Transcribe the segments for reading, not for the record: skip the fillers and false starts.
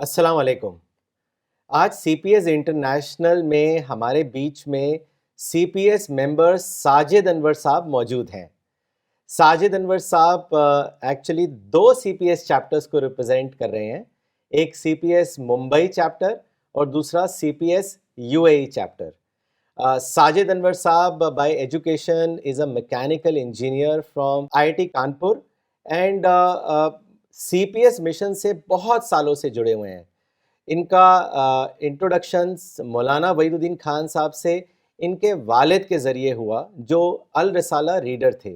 अस्सलाम वालेकुम। आज सीपीएस इंटरनेशनल में हमारे बीच में सीपीएस मेंबर साजिद अनवर साहब मौजूद हैं। साजिद अनवर साहब एक्चुअली दो सीपीएस चैप्टर्स को रिप्रेजेंट कर रहे हैं। एक सीपीएस मुंबई चैप्टर और दूसरा CPS UAE chapter. Sajid Anwar साहब by education is a mechanical engineer from IIT Kanpur and CPS mission से बहुत सालों से जुड़े हुए हैं। इनका इंट्रोडक्शंस मौलाना वहीदुद्दीन खान साहब से इनके वालिद के ज़रिए हुआ, जो अल रिसाला रीडर थे।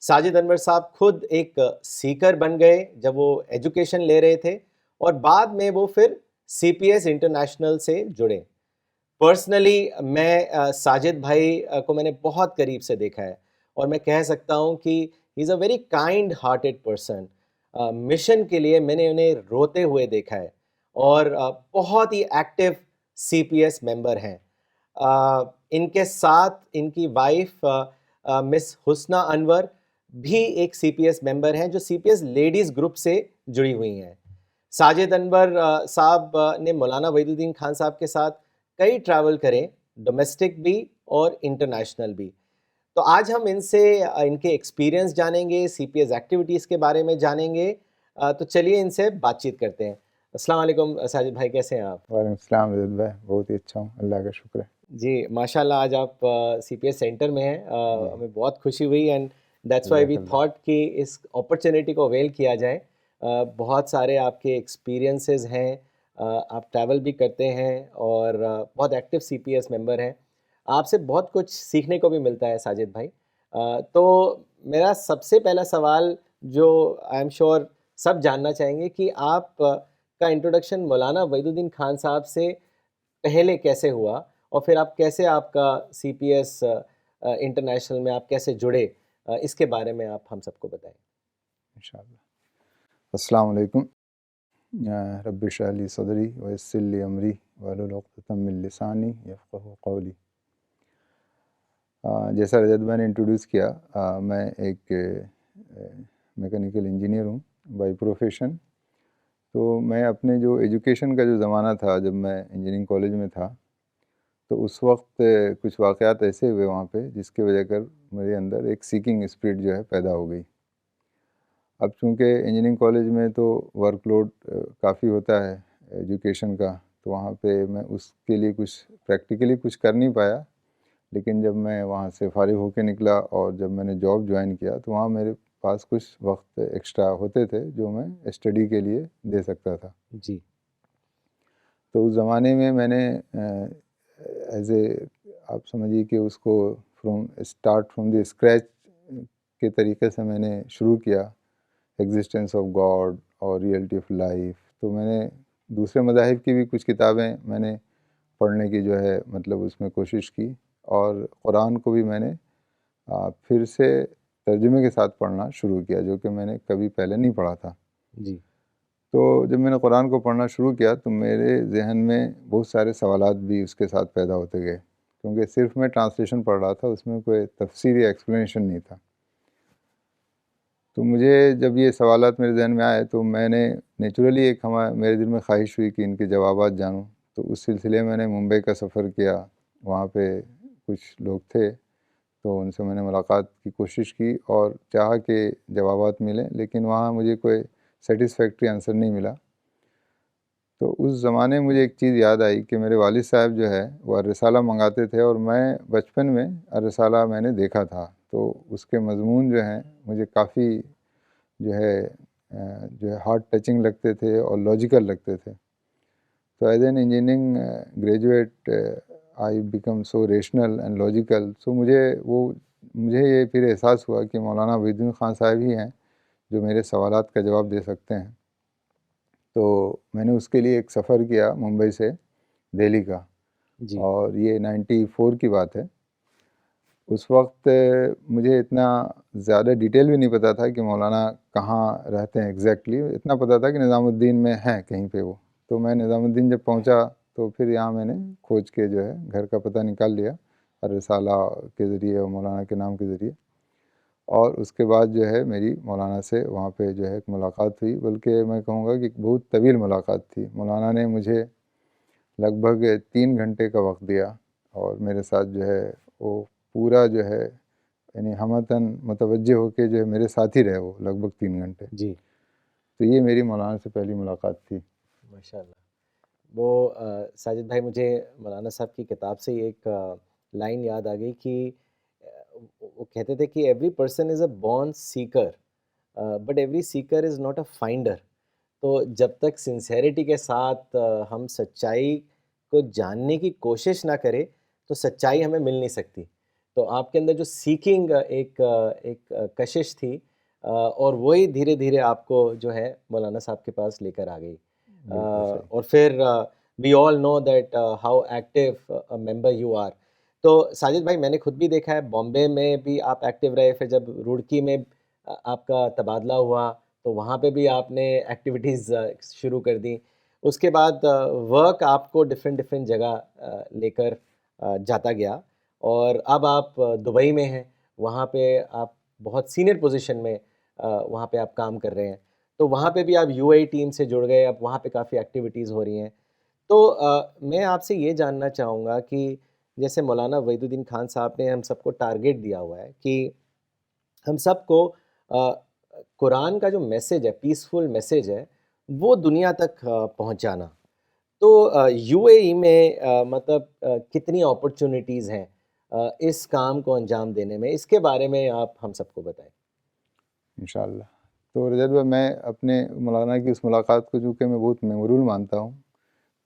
साजिद अनवर साहब खुद एक सीकर बन गए जब वो एजुकेशन ले रहे थे और बाद में वो फिर सीपीएस इंटरनेशनल से जुड़े। पर्सनली मैं साजिद भाई को मैंने बहुत करीब से देखा है और मैं कह सकता हूँ कि he is a very kind hearted person. Mission के लिए मैंने उन्हें रोते हुए देखा है और बहुत ही एक्टिव सीपीएस मेंबर हैं। इनके साथ इनकी वाइफ मिस हुस्ना अनवर भी एक सीपीएस मेंबर हैं जो सीपीएस लेडीज़ ग्रुप से जुड़ी हुई हैं। साजिद अनवर साहब ने मौलाना वहीदुद्दीन खान साहब के साथ कई ट्रैवल करें, डोमेस्टिक भी और इंटरनेशनल भी। तो आज हम इनसे इनके एक्सपीरियंस जानेंगे, सीपीएस एक्टिविटीज़ के बारे में जानेंगे। तो चलिए इनसे बातचीत करते हैं। अस्सलाम वालेकुम साजिद भाई, कैसे हैं आप? वालेकुम सलाम रजत भाई, बहुत ही अच्छा हूँ, अल्लाह का शुक्र है। जी, माशाल्लाह आज आप सीपीएस सेंटर में हैं। जी, हमें बहुत खुशी हुई एंड दैट्स व्हाई वी जज़ाकल्लाह। थॉट कि इस अपॉर्चुनिटी को अवेल किया जाए। बहुत सारे आपके एक्सपीरियंसेस हैं। आप ट्रैवल भी करते हैं और बहुत एक्टिव सीपीएस मेंबर हैं। आपसे बहुत कुछ सीखने को भी मिलता है साजिद भाई। तो मेरा सबसे पहला सवाल जो आई एम श्योर सब जानना चाहेंगे कि आप का इंट्रोडक्शन मौलाना वहीदुद्दीन खान साहब से पहले कैसे हुआ और फिर आप कैसे आपका सीपीएस इंटरनेशनल में आप कैसे जुड़े, इसके बारे में आप हम सबको बताएं। इंशाअल्लाह। अस्सलाम वालेकुम। रब्बि इश्रह ली सदरी व यस्सिर ली अमरी वहलुल उक़दतम मिन लिसानी यफ़क़हू क़ौली। जैसा रजत भाई ने इंट्रोड्यूस किया, मैं एक मैकेनिकल इंजीनियर हूँ बाय प्रोफेशन। तो मैं अपने जो एजुकेशन का जो ज़माना था, जब मैं इंजीनियरिंग कॉलेज में था, तो उस वक्त कुछ वाक़यात ऐसे हुए वहाँ पे जिसकी वजह कर मेरे अंदर एक सीकिंग स्पिरिट जो है पैदा हो गई। अब चूँकि इंजीनियरिंग कॉलेज में तो वर्कलोड काफ़ी होता है एजुकेशन का, तो वहाँ पे मैं उसके लिए कुछ प्रैक्टिकली कुछ कर नहीं पाया। लेकिन जब मैं वहाँ से फ़ारिग होके निकला और जब मैंने जॉब जॉइन किया, तो वहाँ मेरे पास कुछ वक्त एक्स्ट्रा होते थे जो मैं स्टडी के लिए दे सकता था। जी। तो उस ज़माने में मैंने एज़ ए आप समझिए कि उसको फ्रॉम द स्क्रैच के तरीके से मैंने शुरू किया, एग्जिस्टेंस ऑफ गॉड और रियलिटी ऑफ लाइफ। तो मैंने दूसरे मज़ाहिब की भी कुछ किताबें मैंने पढ़ने की जो है मतलब उसमें कोशिश की, और कुरान को भी मैंने फिर से तर्जुमे के साथ पढ़ना शुरू किया, जो कि मैंने कभी पहले नहीं पढ़ा था। जी। तो जब मैंने कुरान को पढ़ना शुरू किया तो मेरे ज़हन में बहुत सारे सवालात भी उसके साथ पैदा होते गए, क्योंकि सिर्फ मैं ट्रांसलेशन पढ़ रहा था, उसमें कोई तफसीर या एक्सप्लेनेशन नहीं था। तो मुझे जब ये सवालात मेरे ज़हन में आए तो मैंने नेचुरली मेरे दिल में ख्वाहिश हुई कि इनके जवाबात जानूँ। तो उस सिलसिले में मैंने मुंबई का सफ़र किया। वहाँ पे कुछ लोग थे, तो उनसे मैंने मुलाकात की कोशिश की और चाहा कि जवाबात मिलें, लेकिन वहाँ मुझे कोई सेटिस्फैक्ट्री आंसर नहीं मिला। तो उस ज़माने में मुझे एक चीज़ याद आई कि मेरे वालिद साहब जो है वो अर-रिसाला मंगाते थे, और मैं बचपन में अर-रिसाला मैंने देखा था। तो उसके मज़मून जो हैं मुझे काफ़ी जो है हार्ट टचिंग लगते थे और लॉजिकल लगते थे। तो as an engineering graduate I become so rational and logical. So मुझे ये फिर एहसास हुआ कि मौलाना वहीदुद्दीन खान साहब ही हैं जो मेरे सवालात का जवाब दे सकते हैं। तो मैंने उसके लिए एक सफ़र किया मुंबई से दिल्ली का, जी। और ये 94 की बात है। उस वक्त मुझे इतना ज़्यादा डिटेल भी नहीं पता था कि मौलाना कहाँ रहते हैं एग्जैक्टली। इतना पता था कि निज़ामुद्दीन में हैं कहीं पे वो। तो मैं निज़ामुद्दीन जब पहुँचा तो फिर यहाँ मैंने खोज के जो है घर का पता निकाल लिया, अर रिसाला के ज़रिए और मौलाना के नाम के ज़रिए। और उसके बाद जो है मेरी मौलाना से वहाँ पे जो है एक मुलाकात हुई, बल्कि मैं कहूँगा कि बहुत तवील मुलाकात थी। मौलाना ने मुझे लगभग 3 घंटे का वक्त दिया और मेरे साथ जो है वो पूरा जो है यानी हमतन मुतवज्जे होके जो है मेरे साथ ही रहे वो लगभग 3 घंटे। जी। तो ये मेरी मौलाना से पहली मुलाकात थी। माशाल्लाह। वो साजिद भाई, मुझे मौलाना साहब की किताब से एक लाइन याद आ गई कि वो कहते थे कि every person is a born Sikar but every Sikar is not a finder. तो जब तक सिंसेरिटी के साथ हम सच्चाई को जानने की कोशिश ना करें तो सच्चाई हमें मिल नहीं सकती। तो आपके अंदर जो सीकिंग एक कशिश थी और वही धीरे धीरे आपको जो है मौलाना साहब के पास लेकर आ गई। बिल्कुल सही। और फिर we all know that how active a member you are. तो साजिद भाई, मैंने खुद भी देखा है, बॉम्बे में भी आप एक्टिव रहे, फिर जब रुड़की में आपका तबादला हुआ तो वहाँ पे भी आपने एक्टिविटीज़ शुरू कर दी। उसके बाद वर्क आपको डिफरेंट डिफरेंट जगह लेकर जाता गया और अब आप दुबई में हैं। वहाँ पे आप बहुत सीनियर पोजीशन में वहाँ पे आप काम कर रहे हैं। तो वहाँ पे भी आप यूएई टीम से जुड़ गए, अब वहाँ पे काफ़ी एक्टिविटीज़ हो रही हैं। तो मैं आपसे ये जानना चाहूँगा कि जैसे मौलाना वहीदुद्दीन खान साहब ने हम सबको टारगेट दिया हुआ है कि हम सबको कुरान का जो मैसेज है, पीसफुल मैसेज है, वो दुनिया तक पहुँचाना। तो यूएई में मतलब कितनी अपॉर्चुनिटीज़ हैं इस काम को अंजाम देने में? इसके बारे में आप हम सबको बताएँ। इंशाअल्लाह। तो रजत भाई, मैं अपने मौलाना की उस मुलाकात को चूँकि मैं बहुत मेमोरेबल मानता हूँ,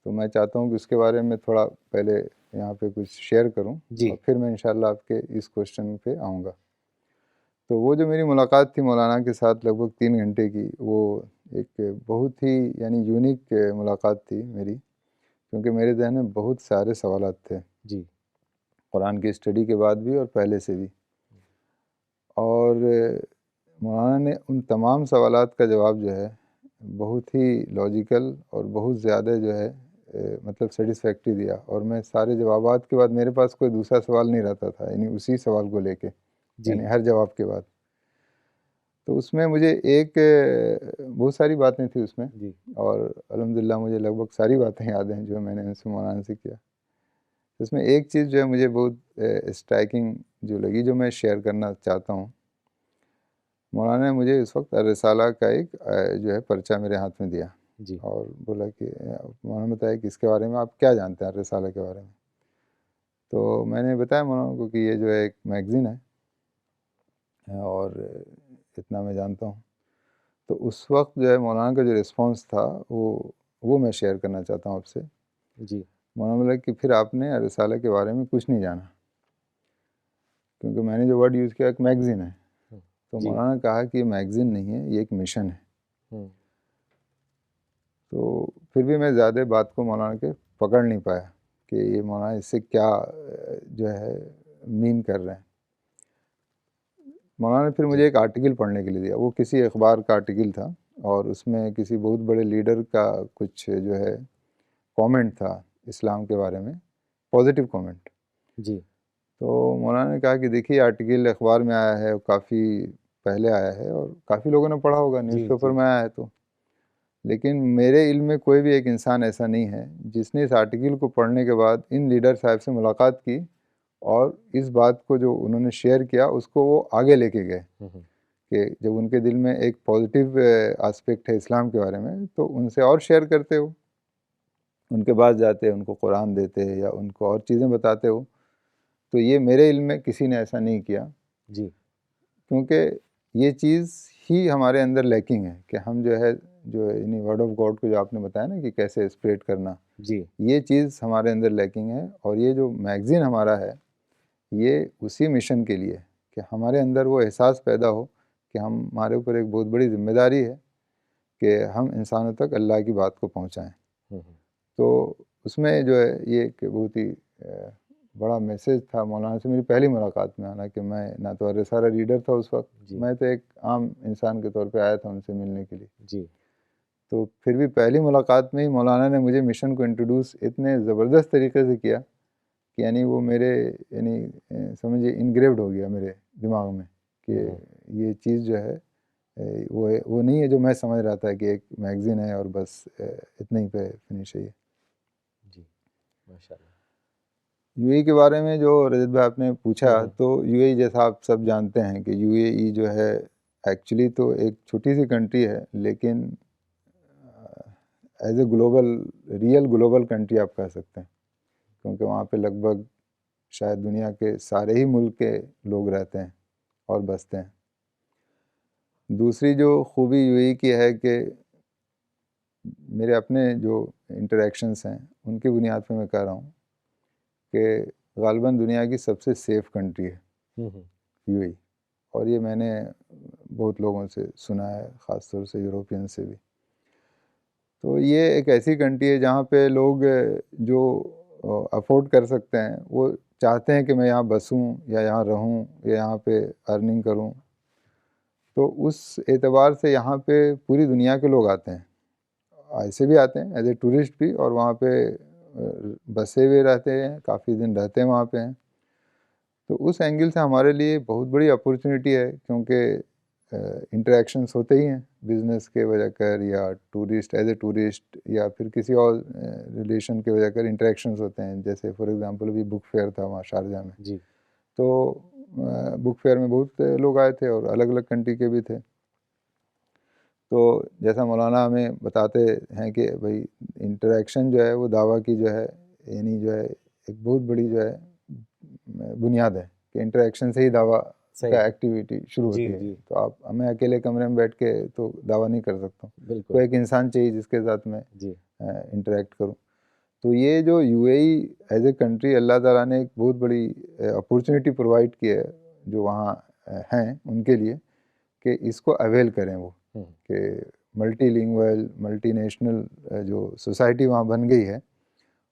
तो मैं चाहता हूँ कि उसके बारे में थोड़ा पहले यहाँ पे कुछ शेयर करूँ जी, और फिर मैं इंशाअल्लाह आपके इस क्वेश्चन पे आऊँगा। तो वो जो मेरी मुलाकात थी मौलाना के साथ लगभग 3 घंटे की, वो एक बहुत ही यानी यूनिक मुलाकात थी मेरी, क्योंकि मेरे ज़हन में बहुत सारे सवालात थे, जी, कुरान की स्टडी के बाद भी और पहले से भी। और मौलाना ने उन तमाम सवालात का जवाब जो है बहुत ही लॉजिकल और बहुत ज़्यादा जो है मतलब सेटिस्फैक्टरी दिया, और मैं सारे जवाबात के बाद मेरे पास कोई दूसरा सवाल नहीं रहता था, यानी उसी सवाल को लेके, जी, यानी हर जवाब के बाद। तो उसमें मुझे एक बहुत सारी बातें थी उसमें, जी, और अल्हम्दुलिल्लाह मुझे लगभग सारी बातें याद हैं जो मैंने उनसे मौलाना से किया। इसमें एक चीज़ जो है मुझे बहुत स्ट्राइकिंग जो लगी, जो मैं शेयर करना चाहता हूँ। मौलाना ने मुझे उस वक्त रिसाला का एक जो है पर्चा मेरे हाथ में दिया जी, और बोला कि मौलाना ने बताया कि इसके बारे में आप क्या जानते हैं रिसाला के बारे में। तो मैंने बताया मौलाना को कि ये जो है एक मैगज़ीन है और इतना मैं जानता हूँ। तो उस वक्त जो है मौलाना का जो रिस्पॉन्स था वो मैं शेयर करना चाहता हूँ आपसे। जी, मौलाना बोला कि फिर आपने रिसाला के बारे में कुछ नहीं जाना, क्योंकि मैंने जो वर्ड यूज़ किया एक मैगज़ीन है। हुँ, तो जी, मौलाना ने कहा कि ये मैगज़ीन नहीं है, ये एक मिशन है। हुँ, तो फिर भी मैं ज़्यादा बात को मौलाना के पकड़ नहीं पाया कि ये मौलाना इससे क्या जो है मीन कर रहे हैं। मौलाना ने फिर जी, मुझे एक आर्टिकल पढ़ने के लिए दिया, वो किसी अखबार का आर्टिकल था और उसमें किसी बहुत बड़े लीडर का कुछ जो है कमेंट था इस्लाम के बारे में, पॉजिटिव कमेंट। जी, तो मौलाना ने कहा कि देखिए आर्टिकल अखबार में आया है, काफ़ी पहले आया है और काफ़ी लोगों ने पढ़ा होगा, जी, न्यूज़पेपर जी, में आया है तो। लेकिन मेरे इल्म में कोई भी एक इंसान ऐसा नहीं है जिसने इस आर्टिकल को पढ़ने के बाद इन लीडर साहब से मुलाकात की और इस बात को जो उन्होंने शेयर किया उसको वो आगे लेके गए, हुँ, हुँ, कि जब उनके दिल में एक पॉजिटिव एस्पेक्ट है इस्लाम के बारे में तो उनसे और शेयर करते हो, उनके पास जाते, उनको कुरान देते या उनको और चीज़ें बताते हो। तो ये मेरे इल्म में किसी ने ऐसा नहीं किया, जी, क्योंकि ये चीज़ ही हमारे अंदर लैकिंग है कि हम जो है यानी वर्ड ऑफ गॉड को जो आपने बताया ना कि कैसे स्प्रेड करना, जी, ये चीज़ हमारे अंदर लैकिंग है। और ये जो मैगज़ीन हमारा है, ये उसी मिशन के लिए कि हमारे अंदर वो एहसास पैदा हो कि हमारे ऊपर एक बहुत बड़ी ज़िम्मेदारी है कि हम इंसानों तक अल्लाह की बात को पहुँचाएँ। हुँ, हुँ, तो उसमें जो है ये एक बहुत ही बड़ा मैसेज था मौलाना से मेरी पहली मुलाकात में। हालाँकि मैं ना तो रिसाला रीडर था उस वक़्त, जी, मैं तो एक आम इंसान के तौर पे आया था उनसे मिलने के लिए। जी, तो फिर भी पहली मुलाकात में ही मौलाना ने मुझे मिशन को इंट्रोड्यूस इतने ज़बरदस्त तरीके से किया कि यानी वो मेरे यानी समझिए इनग्रेव्ड हो गया मेरे दिमाग में कि ये चीज़ जो है वो नहीं है जो मैं समझ रहा था कि एक मैगज़ीन है और बस इतने ही पे फिनिश है ये। जी, माशाल्लाह। यूएई के बारे में जो रजत भाई आपने पूछा, तो यूएई जैसा आप सब जानते हैं कि यूएई जो है एक्चुअली तो एक छोटी सी कंट्री है, लेकिन as a global, real global country आप कह सकते हैं, क्योंकि वहाँ पे लगभग शायद दुनिया के सारे ही मुल्क के लोग रहते हैं और बसते हैं। दूसरी जो खूबी यूएई की है कि मेरे अपने जो इंटरेक्शंस हैं उनकी बुनियाद पे मैं कह रहा हूँ कि ग़ालिबन दुनिया की सबसे सेफ़ कंट्री है यूएई, और ये मैंने बहुत लोगों से सुना है, ख़ास तौर से यूरोपियन से भी। तो ये एक ऐसी कंट्री है जहाँ पे लोग जो अफोर्ड कर सकते हैं वो चाहते हैं कि मैं यहाँ बसूँ या यहाँ रहूँ या यहाँ पे अर्निंग करूँ। तो उस एतबार से यहाँ पे पूरी दुनिया के लोग आते हैं, ऐसे भी आते हैं एज ए टूरिस्ट भी, और वहाँ पे बसे हुए रहते हैं, काफ़ी दिन रहते हैं वहाँ पे हैं। तो उस एंगल से हमारे लिए बहुत बड़ी अपॉर्चुनिटी है, क्योंकि इंटरेक्शंस होते ही हैं बिज़नेस के वजह कर, या टूरिस्ट एज ए टूरिस्ट, या फिर किसी और रिलेशन के वजह कर इंटरेक्शंस होते हैं। जैसे फॉर एग्जांपल अभी बुक फेयर था वहाँ शारजा में, जी। तो बुक फेयर में बहुत लोग आए थे और अलग अलग कंट्री के भी थे। तो जैसा मौलाना हमें बताते हैं कि भाई इंटरेक्शन जो है वो दावा की जो है, यानी जो है एक बहुत बड़ी जो है बुनियाद है कि इंटरेक्शन से ही दावा सही। का एक्टिविटी शुरू होती जी, है। जी। तो आप मैं अकेले कमरे में बैठ के तो दावा नहीं कर सकता हूँ, बिल्कुल। तो एक इंसान चाहिए जिसके साथ मैं जी। इंटरेक्ट करूँ। तो ये जो यूएई एज ए कंट्री, अल्लाह ताला ने एक बहुत बड़ी अपॉर्चुनिटी प्रोवाइड की है जो वहाँ हैं उनके लिए, कि इसको अवेल करें वो, कि मल्टीलिंगुअल मल्टीनेशनल जो सोसाइटी वहाँ बन गई है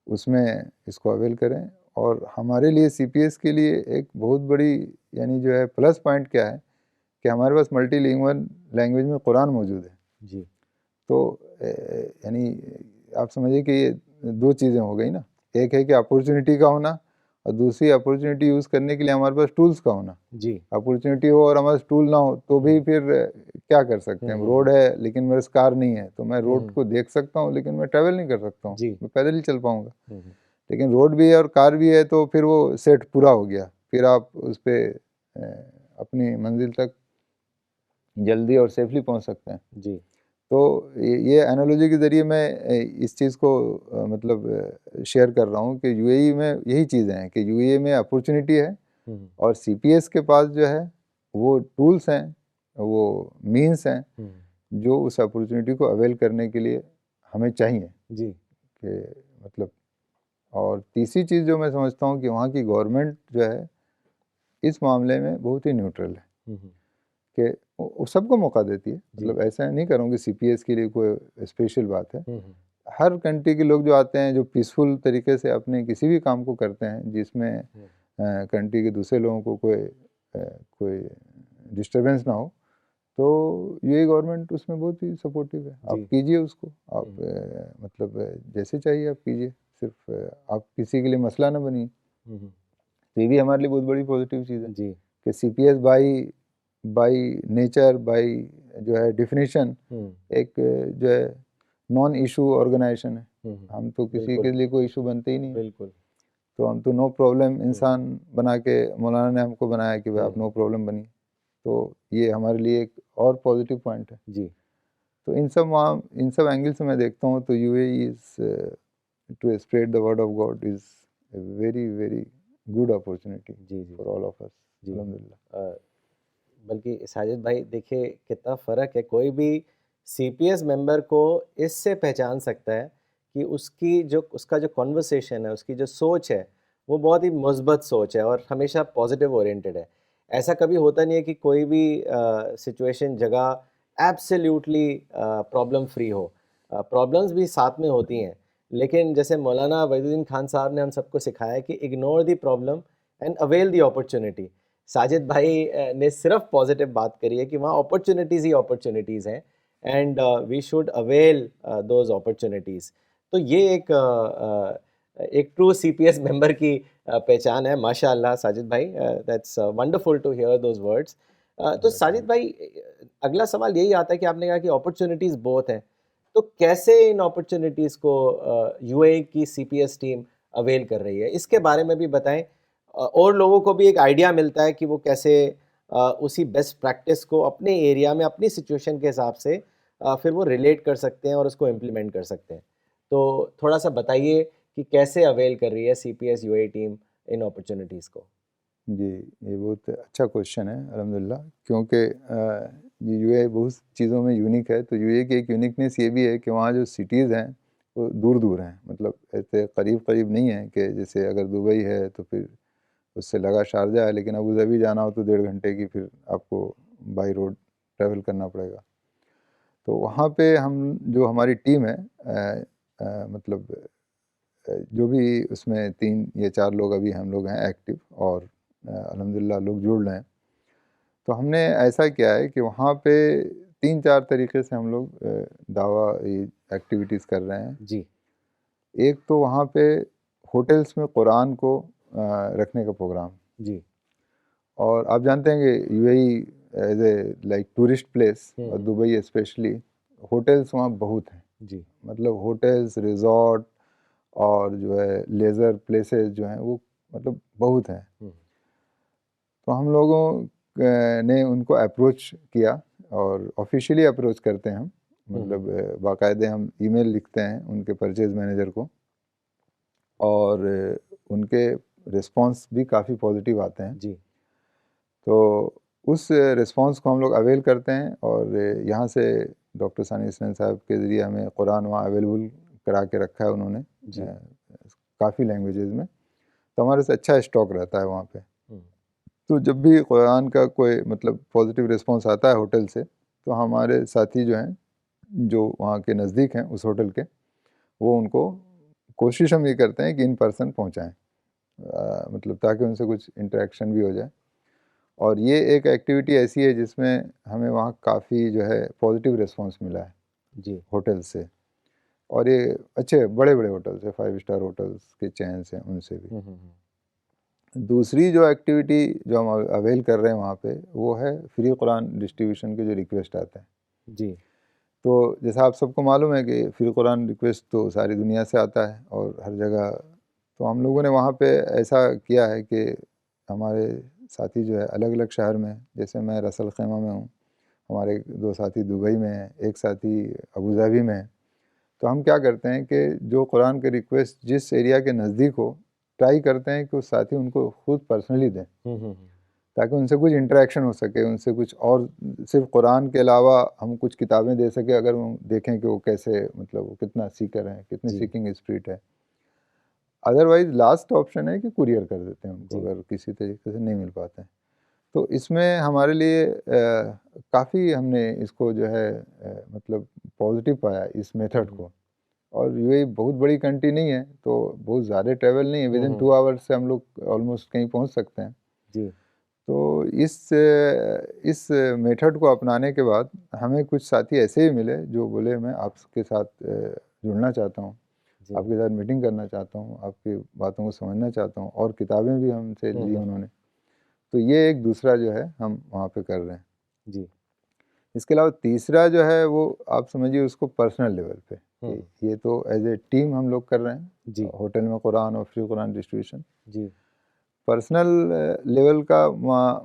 उसमें इसको अवेल करें। और हमारे लिए सीपीएस के लिए एक बहुत बड़ी यानी जो है प्लस पॉइंट क्या है कि हमारे पास मल्टीलिंगुअल लैंग्वेज में कुरान मौजूद है। जी। तो यानी आप समझिए कि ये दो चीज़ें हो गई ना, एक है कि अपॉर्चुनिटी का होना, और दूसरी अपॉर्चुनिटी यूज़ करने के लिए हमारे पास टूल्स का होना। जी। अपॉर्चुनिटी हो और हमारे पास टूल ना हो तो भी फिर क्या कर सकते हैं। रोड है लेकिन मेरे पास कार नहीं है, तो मैं रोड को देख सकता हूँ लेकिन मैं ट्रैवल नहीं कर सकता हूँ, जी। मैं पैदल ही चल पाऊँगा। लेकिन रोड भी है और कार भी है तो फिर वो सेट पूरा हो गया, फिर आप उस पर अपनी मंजिल तक जल्दी और सेफली पहुँच सकते हैं। जी। तो ये एनालॉजी के ज़रिए मैं इस चीज़ को मतलब शेयर कर रहा हूँ कि यूएई में यही चीज़ें हैं कि यूएई में अपॉर्चुनिटी है, और सीपीएस के पास जो है वो टूल्स हैं, वो मीन्स हैं जो उस अपॉर्चुनिटी को अवेल करने के लिए हमें चाहिए। जी। कि मतलब, और तीसरी चीज़ जो मैं समझता हूँ कि वहाँ की गवर्नमेंट जो है इस मामले में बहुत ही न्यूट्रल है, कि वो सबको मौका देती है। मतलब ऐसा नहीं करूँगी सीपीएस के लिए कोई स्पेशल बात है। हर कंट्री के लोग जो आते हैं जो पीसफुल तरीके से अपने किसी भी काम को करते हैं जिसमें कंट्री के दूसरे लोगों को कोई डिस्टरबेंस ना हो, तो ये गवर्नमेंट उसमें बहुत ही सपोर्टिव है। आप कीजिए उसको, आप मतलब जैसे चाहिए आप कीजिए, सिर्फ आप किसी के लिए मसला ना बनिए। तो ये भी हमारे लिए बहुत बड़ी पॉजिटिव चीज़ है कि सीपीएस बाई नेचर, बाई जो है डेफिनेशन एक जो है नॉन इशू ऑर्गेनाइजेशन है। हम तो किसी के लिए कोई इशू बनते ही नहीं है। बिल्कुल। तो हम तो नो प्रॉब्लम इंसान बना के मौलाना ने हमको बनाया कि भाई आप नो प्रॉब्लम बनिए। तो ये हमारे लिए एक और पॉजिटिव पॉइंट है। जी। तो इन सब एंगल से मैं देखता हूँ तो UAE is to spread the word of God is a very good opportunity for all of us। अल्हम्दुलिल्लाह। बल्कि साजिद भाई देखिए कितना फ़र्क है, कोई भी सीपीएस मेंबर को इससे पहचान सकता है कि उसका जो कॉन्वर्सेशन है, उसकी जो सोच है, वो बहुत ही मुस्बत सोच है और हमेशा पॉजिटिव ओरिएंटेड है। ऐसा कभी होता नहीं है कि कोई भी सिचुएशन, जगह एब्सोल्युटली प्रॉब्लम फ्री हो। प्रॉब्लम्स भी साथ में होती हैं, लेकिन जैसे मौलाना वहीदुद्दीन खान साहब ने हम सबको सिखाया कि ignore the problem and avail the opportunity. Sajid भाई ने सिर्फ पॉजिटिव बात करी है कि वहाँ अपॉर्चुनिटीज़ ही अपॉर्चुनिटीज़ हैं and we should avail those opportunities. तो ये एक ट्रू सीपीएस मेंबर की पहचान है। माशाअल्लाह साजिद भाई, that's wonderful to hear those words. तो साजिद भाई, अगला सवाल यही आता है कि आपने कहा कि अपॉर्चुनिटीज़ बहुत हैं, तो कैसे इन अपॉर्चुनिटीज़ को यूएई की सीपीएस टीम अवेल कर रही है, इसके बारे में भी बताएं, और लोगों को भी एक आइडिया मिलता है कि वो कैसे उसी बेस्ट प्रैक्टिस को अपने एरिया में अपनी सिचुएशन के हिसाब से फिर वो रिलेट कर सकते हैं और उसको इम्प्लीमेंट कर सकते हैं। तो थोड़ा सा बताइए कि कैसे अवेल कर रही है सीपीएस यूएई टीम इन अपॉर्चुनिटीज़ को। जी, ये बहुत अच्छा क्वेश्चन है अल्हम्दुलिल्लाह, क्योंकि ये यूएई बहुत चीज़ों में यूनिक है। तो यूएई की एक यूनिकनेस ये भी है कि वहाँ जो सिटीज़ हैं वो दूर दूर हैं, मतलब ऐसे करीब करीब नहीं है कि जैसे अगर दुबई है तो फिर उससे लगा शारजा है, लेकिन अबू धाबी जाना हो तो 1.5 घंटे की फिर आपको बाई रोड ट्रैवल करना पड़ेगा। तो वहाँ पे हम जो हमारी टीम है मतलब जो भी उसमें 3 या 4 लोग अभी हम लोग हैं एक्टिव, और अल्हम्दुलिल्लाह लोग जुड़ रहे हैं। तो हमने ऐसा किया है कि वहाँ पे 3-4 तरीके से हम लोग दावा ये एक्टिविटीज़ कर रहे हैं। जी। एक तो वहाँ पे होटल्स में कुरान को रखने का प्रोग्राम, जी। और आप जानते हैं कि UAE as a like tourist place, और दुबई स्पेशली, होटल्स वहाँ बहुत हैं। जी। मतलब होटल्स, रिज़ॉर्ट और जो है लेज़र प्लेसेस जो हैं वो मतलब बहुत हैं। तो हम लोगों ने उनको अप्रोच किया, और ऑफिशियली अप्रोच करते हैं हम, मतलब बाकायदे हम ईमेल लिखते हैं उनके परचेज़ मैनेजर को, और उनके रिस्पांस भी काफ़ी पॉजिटिव आते हैं। जी। तो उस रिस्पांस को हम लोग अवेल करते हैं, और यहाँ से डॉक्टर सानी हसनैन साहब के ज़रिए हमें कुरान वहाँ अवेलेबल करा के रखा है उन्होंने जी। काफ़ी लैंग्वेजेज़ में। तो हमारे से अच्छा स्टॉक रहता है वहाँ पे। हम्म। तो जब भी कुरान का कोई मतलब पॉजिटिव रिस्पांस आता है होटल से, तो हमारे साथी जो हैं, जो वहाँ के नज़दीक हैं उस होटल के, वो उनको कोशिश हम ये करते हैं कि इन पर्सन पहुँचाएँ, मतलब ताकि उनसे कुछ इंटरेक्शन भी हो जाए। और ये एक एक्टिविटी ऐसी है जिसमें हमें वहाँ काफ़ी जो है पॉजिटिव रिस्पांस मिला है जी। होटल से, और ये अच्छे बड़े-बड़े होटल्स हैं, 5 स्टार होटल्स के चेन्स हैं उनसे भी। दूसरी जो एक्टिविटी जो हम अवेल कर रहे हैं वहाँ पे, वो है फ्री कुरान डिस्ट्रीब्यूशन के जो रिक्वेस्ट आते हैं। जी। तो जैसा आप सबको मालूम है कि फ्री कुरान रिक्वेस्ट तो सारी दुनिया से आता है और हर जगह। तो हम लोगों ने वहाँ पे ऐसा किया है कि हमारे साथी जो है अलग-अलग शहर में, जैसे मैं रसल खैमा में हूँ, हमारे 2 साथी दुबई में हैं, एक साथी अबू धाबी में है। तो हम क्या करते हैं कि जो कुरान के रिक्वेस्ट जिस एरिया के नज़दीक हो, ट्राई करते हैं कि उस साथी उनको खुद पर्सनली दें, ताकि उनसे कुछ इंटरेक्शन हो सके, उनसे कुछ और सिर्फ़ कुरान के अलावा हम कुछ किताबें दे सकें, अगर वो देखें कि वो कैसे, मतलब वो कितना सीकर हैं, कितनी जी। सीकिंग स्पिरिट है। अदरवाइज़ लास्ट ऑप्शन है कि कुरियर कर देते हैं उनको, जी। अगर किसी तरीके से नहीं मिल पाते हैं। तो इसमें हमारे लिए काफ़ी हमने इसको जो है मतलब पॉज़िटिव पाया इस मेथड को। और यूएई बहुत बड़ी कंट्री नहीं है, तो बहुत ज़्यादा ट्रैवल नहीं है, विदिन 2 आवर्स से हम लोग ऑलमोस्ट कहीं पहुंच सकते हैं। जी। तो इस मेथड को अपनाने के बाद हमें कुछ साथी ऐसे भी मिले जो बोले मैं आपके साथ जुड़ना चाहता हूँ, जी। आपके साथ मीटिंग करना चाहता हूँ, आपकी बातों को समझना चाहता हूँ, और किताबें भी हमसे ली उन्होंने। तो ये एक दूसरा जो है हम वहाँ पे कर रहे हैं। जी। इसके अलावा तीसरा जो है वो आप समझिए उसको पर्सनल लेवल पे, कि ये तो एज ए टीम हम लोग कर रहे हैं, जी। होटल में कुरान और फ्री कुरान डिस्ट्रीब्यूशन। जी। पर्सनल लेवल का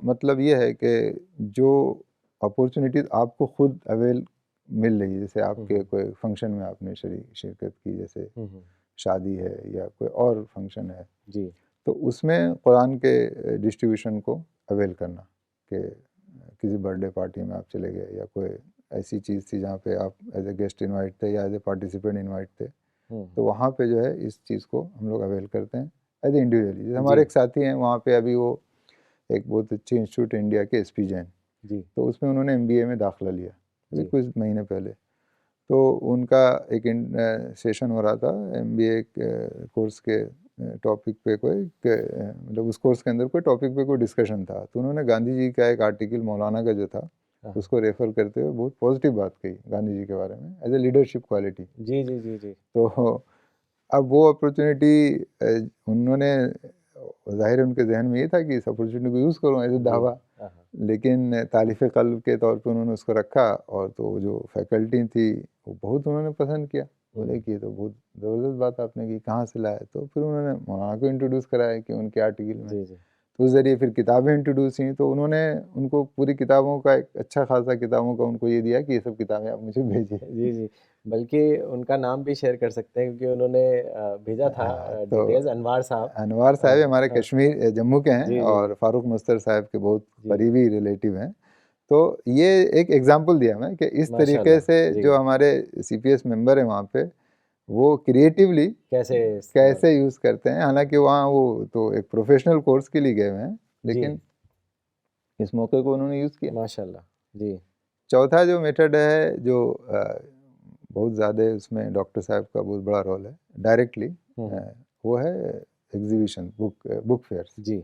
मतलब ये है कि जो अपॉर्चुनिटीज़ आपको खुद अवेल मिल रही है, जैसे आपके कोई फंक्शन में आपने शिरकत की, जैसे शादी है या कोई और फंक्शन है, जी। तो उसमें कुरान के डिस्ट्रीब्यूशन को अवेल करना, कि किसी बर्थडे पार्टी में आप चले गए, या कोई ऐसी चीज़ थी जहाँ पे आप एज ए गेस्ट इनवाइट थे या एज ए पार्टिसिपेंट इनवाइट थे, तो वहाँ पे जो है इस चीज़ को हम लोग अवेल करते हैं एज ए इंडिविजुअली। जैसे हमारे एक साथी हैं वहाँ पे, अभी वो एक बहुत अच्छे इंस्टीट्यूट इंडिया के एसपी जैन, जी। तो उसमें उन्होंने एमबीए में दाखिला लिया अभी जी। कुछ महीने पहले। तो उनका एक सेशन हो रहा था एमबीए कोर्स के टॉपिक पे, कोई मतलब उस कोर्स के अंदर कोई टॉपिक पे कोई डिस्कशन था, तो उन्होंने गांधी जी का एक आर्टिकल मौलाना का जो था उसको रेफर करते हुए बहुत पॉजिटिव बात कही गांधी जी के बारे में एज ए लीडरशिप क्वालिटी। जी। जी। जी। जी। तो अब वो अपॉर्चुनिटी उन्होंने, ज़ाहिर है उनके जहन में ये था कि इस अपॉर्चुनिटी को यूज़ करूँ एज ए जी। दावा। हाँ, लेकिन तालिफ़ क़ल्ब के तौर पे उन्होंने उसको रखा, और तो जो फैकल्टी थी वो बहुत उन्होंने पसंद किया। बोले कि ये तो बहुत ज़बरदस्त बात आपने की, कहाँ से लाए? तो फिर उन्होंने मौलाना को इंट्रोड्यूस कराया कि उनके आर्टिकल में, जी, जी। तो उस ज़रिए फिर किताबें इंट्रोड्यूस हुईं, तो उन्होंने उनको पूरी किताबों का एक अच्छा खासा किताबों का उनको ये दिया कि ये सब किताबें आप मुझे भेजिए। जी, जी। बल्कि उनका नाम भी शेयर कर सकते हैं, क्योंकि उन्होंने भेजा था हाँ, तो डिटेल्स, अनवार साहब। अनवार साहब हमारे हाँ। कश्मीर जम्मू के हैं, जी, जी, और फ़ारूक मस्तर साहब के बहुत जी। करीबी रिलेटिव हैं। तो ये एक एग्ज़ाम्पल दिया मैं कि इस तरीके माशाल्लाह। से जी। जो हमारे सीपीएस मेंबर हैं वहाँ पे, वो क्रिएटिवली कैसे इस्तेमाल कैसे यूज़ करते हैं। हालाँकि वहाँ वो तो एक प्रोफ़ेशनल कोर्स के लिए गए हुए हैं, जी, लेकिन इस मौके को उन्होंने यूज़ किया। माशाल्लाह। जी। चौथा जो मेथड है, जो बहुत ज़्यादा उसमें डॉक्टर साहब का बहुत बड़ा रोल है डायरेक्टली, हुँ, हुँ। वो है एग्ज़िबिशन, बुक फेयर्स। जी,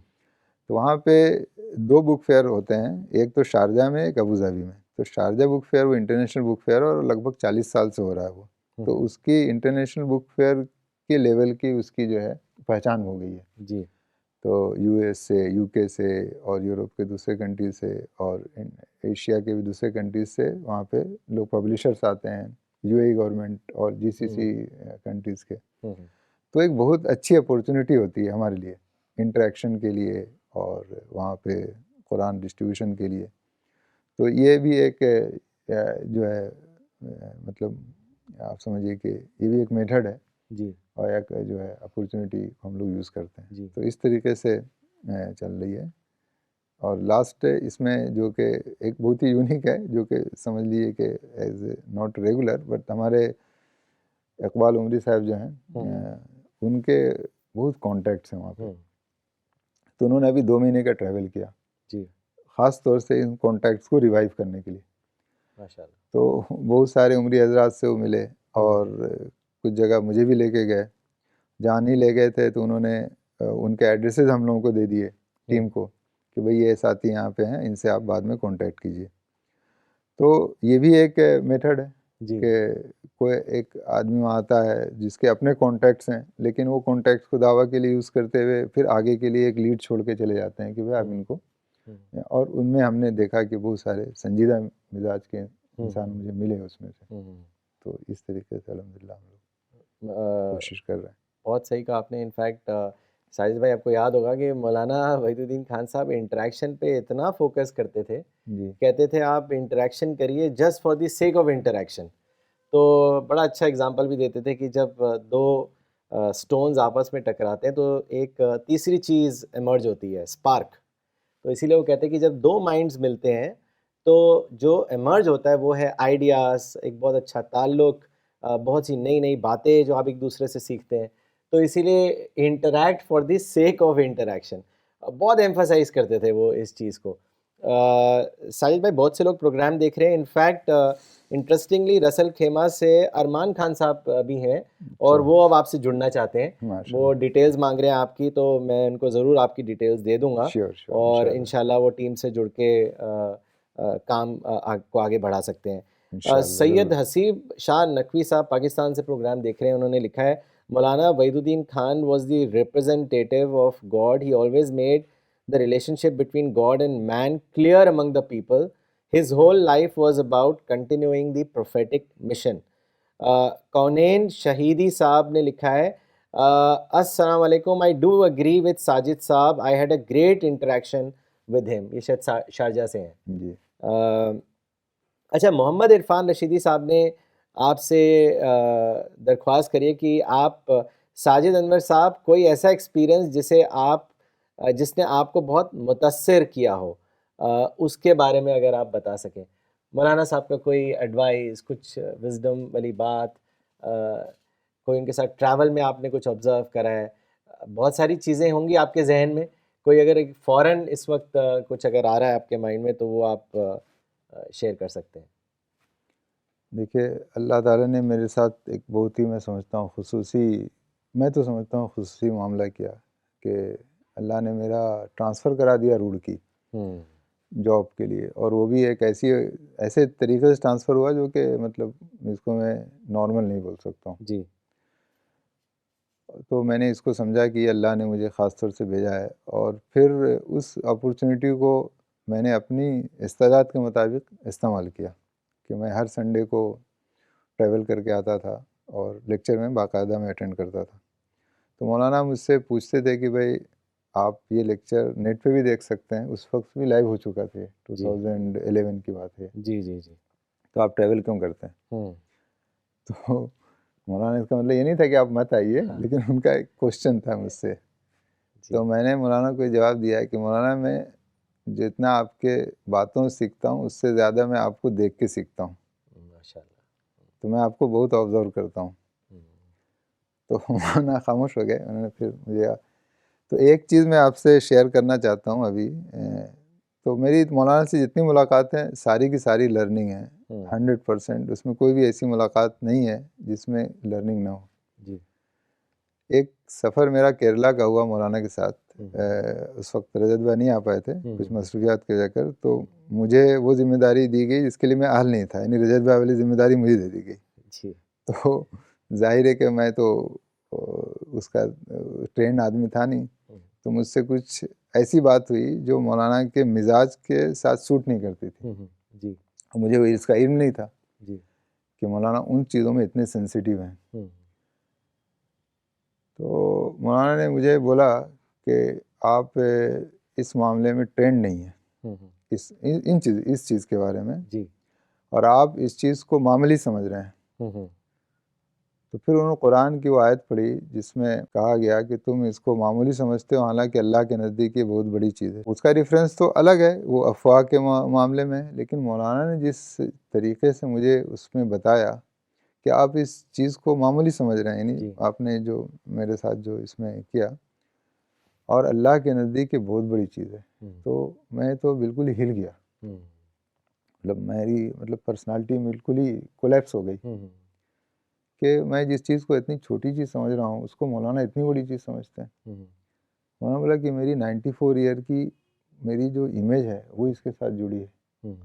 तो वहाँ पे 2 बुक फेयर होते हैं, एक तो शारजाह में, एक अबू धाबी में। तो शारजाह बुक फेयर वो इंटरनेशनल बुक फेयर है, और लगभग 40 साल से हो रहा है वो। हुँ, तो हुँ। उसकी इंटरनेशनल बुक फेयर के लेवल की उसकी जो है पहचान हो गई है। जी, तो यूएस से, यूके से, और यूरोप के दूसरे कंट्री से, और एशिया के भी दूसरे कंट्रीज से वहाँ पे लोग पब्लिशर्स आते हैं, यूएई गवर्नमेंट और जीसीसी हुँ, कंट्रीज़ के। हुँ, हुँ। तो एक बहुत अच्छी अपॉर्चुनिटी होती है हमारे लिए इंटरेक्शन के लिए, और वहाँ पे कुरान डिस्ट्रीब्यूशन के लिए। तो ये भी एक जो है मतलब आप समझिए कि ये भी एक मेथड है, जी, और एक जो है अपॉर्चुनिटी हम लोग यूज़ करते हैं। जी। तो इस तरीके से चल रही है। और लास्ट इसमें जो कि एक बहुत ही यूनिक है, जो कि समझ लीजिए कि एज नॉट रेगुलर, बट हमारे इकबाल उमरी साहब जो हैं, हुँ, हुँ, उनके बहुत कॉन्टैक्ट्स हैं वहाँ पे। हुँ। तो उन्होंने अभी 2 महीने का ट्रैवल किया, जी, ख़ास तौर से इन कॉन्टैक्ट्स को रिवाइव करने के लिए। माशाल्लाह। तो बहुत सारे उमरी हज़रात से वो मिले, हुँ, हुँ, और कुछ जगह मुझे भी लेके गए। जहाँ नहीं ले गए थे तो उन्होंने उनके एड्रेसेस हम लोगों को दे दिए, हुँ, टीम को, कि भई ये साथी यहाँ पे हैं, इनसे आप बाद में कॉन्टैक्ट कीजिए। तो ये भी एक मेथड है जी, कि कोई एक आदमी वहाँ आता है जिसके अपने कॉन्टैक्ट्स हैं, लेकिन वो कॉन्टैक्ट्स को दावा के लिए यूज़ करते हुए फिर आगे के लिए एक लीड छोड़ के चले जाते हैं कि भाई आप हुँ, इनको, हुँ, और उनमें हमने देखा कि बहुत सारे संजीदा मिजाज के हुँ, इंसान हुँ, मुझे मिले उसमें से। हुँ, हुँ। तो इस तरीके से अल्हम्दुलिल्लाह हम लोग अ, कोशिश कर रहे हैं। बहुत सही कहा आपने। इनफैक्ट साजिद भाई, आपको याद होगा कि मौलाना वहीदुद्दीन खान साहब इंटरैक्शन पे इतना फ़ोकस करते थे, जी, कहते थे आप इंटरैक्शन करिए just for the sake of interaction. तो बड़ा अच्छा एग्ज़ाम्पल भी देते थे कि जब 2 स्टोन्स आपस में टकराते हैं तो एक तीसरी चीज़ इमर्ज होती है, स्पार्क। तो इसीलिए वो कहते हैं कि जब 2 माइंड्स मिलते हैं, तो जो इमर्ज होता है वो है आइडियाज़, एक बहुत अच्छा ताल्लुक, बहुत सी नई-नई बातें जो आप एक-दूसरे से सीखते हैं। तो इसीलिए interact for the sake of interaction, बहुत एम्फसाइज़ करते थे वो इस चीज़ को। साजिद भाई, बहुत से लोग प्रोग्राम देख रहे हैं। इनफैक्ट इंटरेस्टिंगली रसल खेमा से अरमान खान साहब भी हैं, और अच्छा, वो अब आपसे जुड़ना चाहते हैं। वो माशाल्लाह। डिटेल्स माँग रहे हैं आपकी, तो मैं उनको ज़रूर आपकी डिटेल्स दे दूँगा, श्योर, श्योर, और इंशाल्लाह, इंशाल्लाह वो टीम से जुड़ के काम को आगे बढ़ा सकते हैं। इंशाल्लाह, सैयद ज़रूर। हसीब शाह नकवी साहब पाकिस्तान से प्रोग्राम देख रहे हैं। उन्होंने लिखा है, मौलाना Wahiduddin Khan was the representative of God. He always made the relationship between God and man clear among the people. His whole life was about continuing the prophetic mission. Kaunain Shahidi साहब ने लिखा है, अस्सलाम वालेकुम, I do agree with Sajid साहब, I had a great interaction with him. ये शायद Sharjah से हैं। जी। अच्छा, मोहम्मद इरफान रशीदी साहब ने आपसे दरख्वास्त करी है कि आप साजिद अनवर साहब, कोई ऐसा एक्सपीरियंस जिसे आप जिसने आपको बहुत मुतासिर किया हो, उसके बारे में अगर आप बता सकें। मौलाना साहब का कोई एडवाइस, कुछ विज़डम वाली बात, कोई उनके साथ ट्रैवल में आपने कुछ ऑब्ज़र्व करा है। बहुत सारी चीज़ें होंगी आपके ज़हन में, कोई अगर एक फ़ौरन इस वक़्त कुछ अगर आ रहा है आपके माइंड में, तो वो आप शेयर कर सकते हैं। देखिए, अल्लाह ताला ने मेरे साथ एक बहुत ही मैं समझता हूँ मैं तो समझता हूँ ख़ुसूसी मामला किया कि अल्लाह ने मेरा ट्रांसफ़र करा दिया रुड़की हुँ, जॉब के लिए, और वो भी एक ऐसे तरीके से ट्रांसफ़र हुआ जो कि मतलब इसको मैं नॉर्मल नहीं बोल सकता हूँ। जी, तो मैंने इसको समझा कि अल्लाह ने मुझे ख़ास तौर से भेजा है, और फिर उस अपॉर्चुनिटी को मैंने अपनी इस्तादात के मुताबिक इस्तेमाल किया कि मैं हर संडे को ट्रैवल करके आता था और लेक्चर में बाकायदा मैं अटेंड करता था। तो मौलाना मुझसे पूछते थे कि भाई आप ये लेक्चर नेट पे भी देख सकते हैं, उस वक्त भी लाइव हो चुका था, 2011 की बात है। जी जी जी। तो आप ट्रैवल क्यों करते हैं? तो मौलाना इसका मतलब ये नहीं था कि आप मत आइए, लेकिन उनका एक क्वेश्चन था मुझसे। तो मैंने मौलाना को जवाब दिया कि मौलाना मैं जितना आपके बातों से सीखता हूँ उससे ज़्यादा मैं आपको देख के सीखता हूँ, तो मैं आपको बहुत ऑब्जर्व करता हूँ। तो मौलाना खामोश हो गए। उन्होंने फिर मुझे तो एक चीज़ मैं आपसे शेयर करना चाहता हूँ अभी। तो मेरी मौलाना से जितनी मुलाकातें सारी की सारी लर्निंग है, 100%। उसमें कोई भी ऐसी मुलाकात नहीं है जिसमें लर्निंग ना हो जी। एक सफ़र मेरा केरला का हुआ मौलाना के साथ। उस वक्त रजत भाई नहीं आ पाए थे कुछ मसरूफियात के वजह कर, तो मुझे वो जिम्मेदारी दी गई जिसके लिए मैं अहल नहीं था, यानी रजत भाई वाली जिम्मेदारी मुझे दे दी गई। तो जाहिर है कि मैं तो उसका ट्रेंड आदमी था नहीं, तो मुझसे कुछ ऐसी बात हुई जो मौलाना के मिजाज के साथ सूट नहीं करती थी जी। मुझे इसका इल्म नहीं था जी कि मौलाना उन चीज़ों में इतने सेंसिटिव हैं। तो मौलाना ने मुझे बोला कि आप इस मामले में ट्रेंड नहीं है, इस चीज़ के बारे में जी, और आप इस चीज़ को मामूली समझ रहे हैं। तो फिर उन्होंने कुरान की वो आयत पढ़ी जिसमें कहा गया कि तुम इसको मामूली समझते हो, हालांकि अल्लाह के नज़दीक ये बहुत बड़ी चीज़ है। उसका रेफरेंस तो अलग है, वो अफवाह के मामले में, लेकिन मौलाना ने जिस तरीके से मुझे उसमें बताया कि आप इस चीज़ को मामूली समझ रहे हैं, यानी आपने जो मेरे साथ जो इसमें किया, और अल्लाह के नज़दीक ये बहुत बड़ी चीज़ है, तो मैं तो बिल्कुल ही हिल गया। मतलब मेरी पर्सनालिटी बिल्कुल ही कोलैप्स हो गई कि मैं जिस चीज़ को इतनी छोटी चीज़ समझ रहा हूँ उसको मौलाना इतनी बड़ी चीज़ समझते हैं। मौलाना बोला कि मेरी 94 ईयर की मेरी जो इमेज है वो इसके साथ जुड़ी है,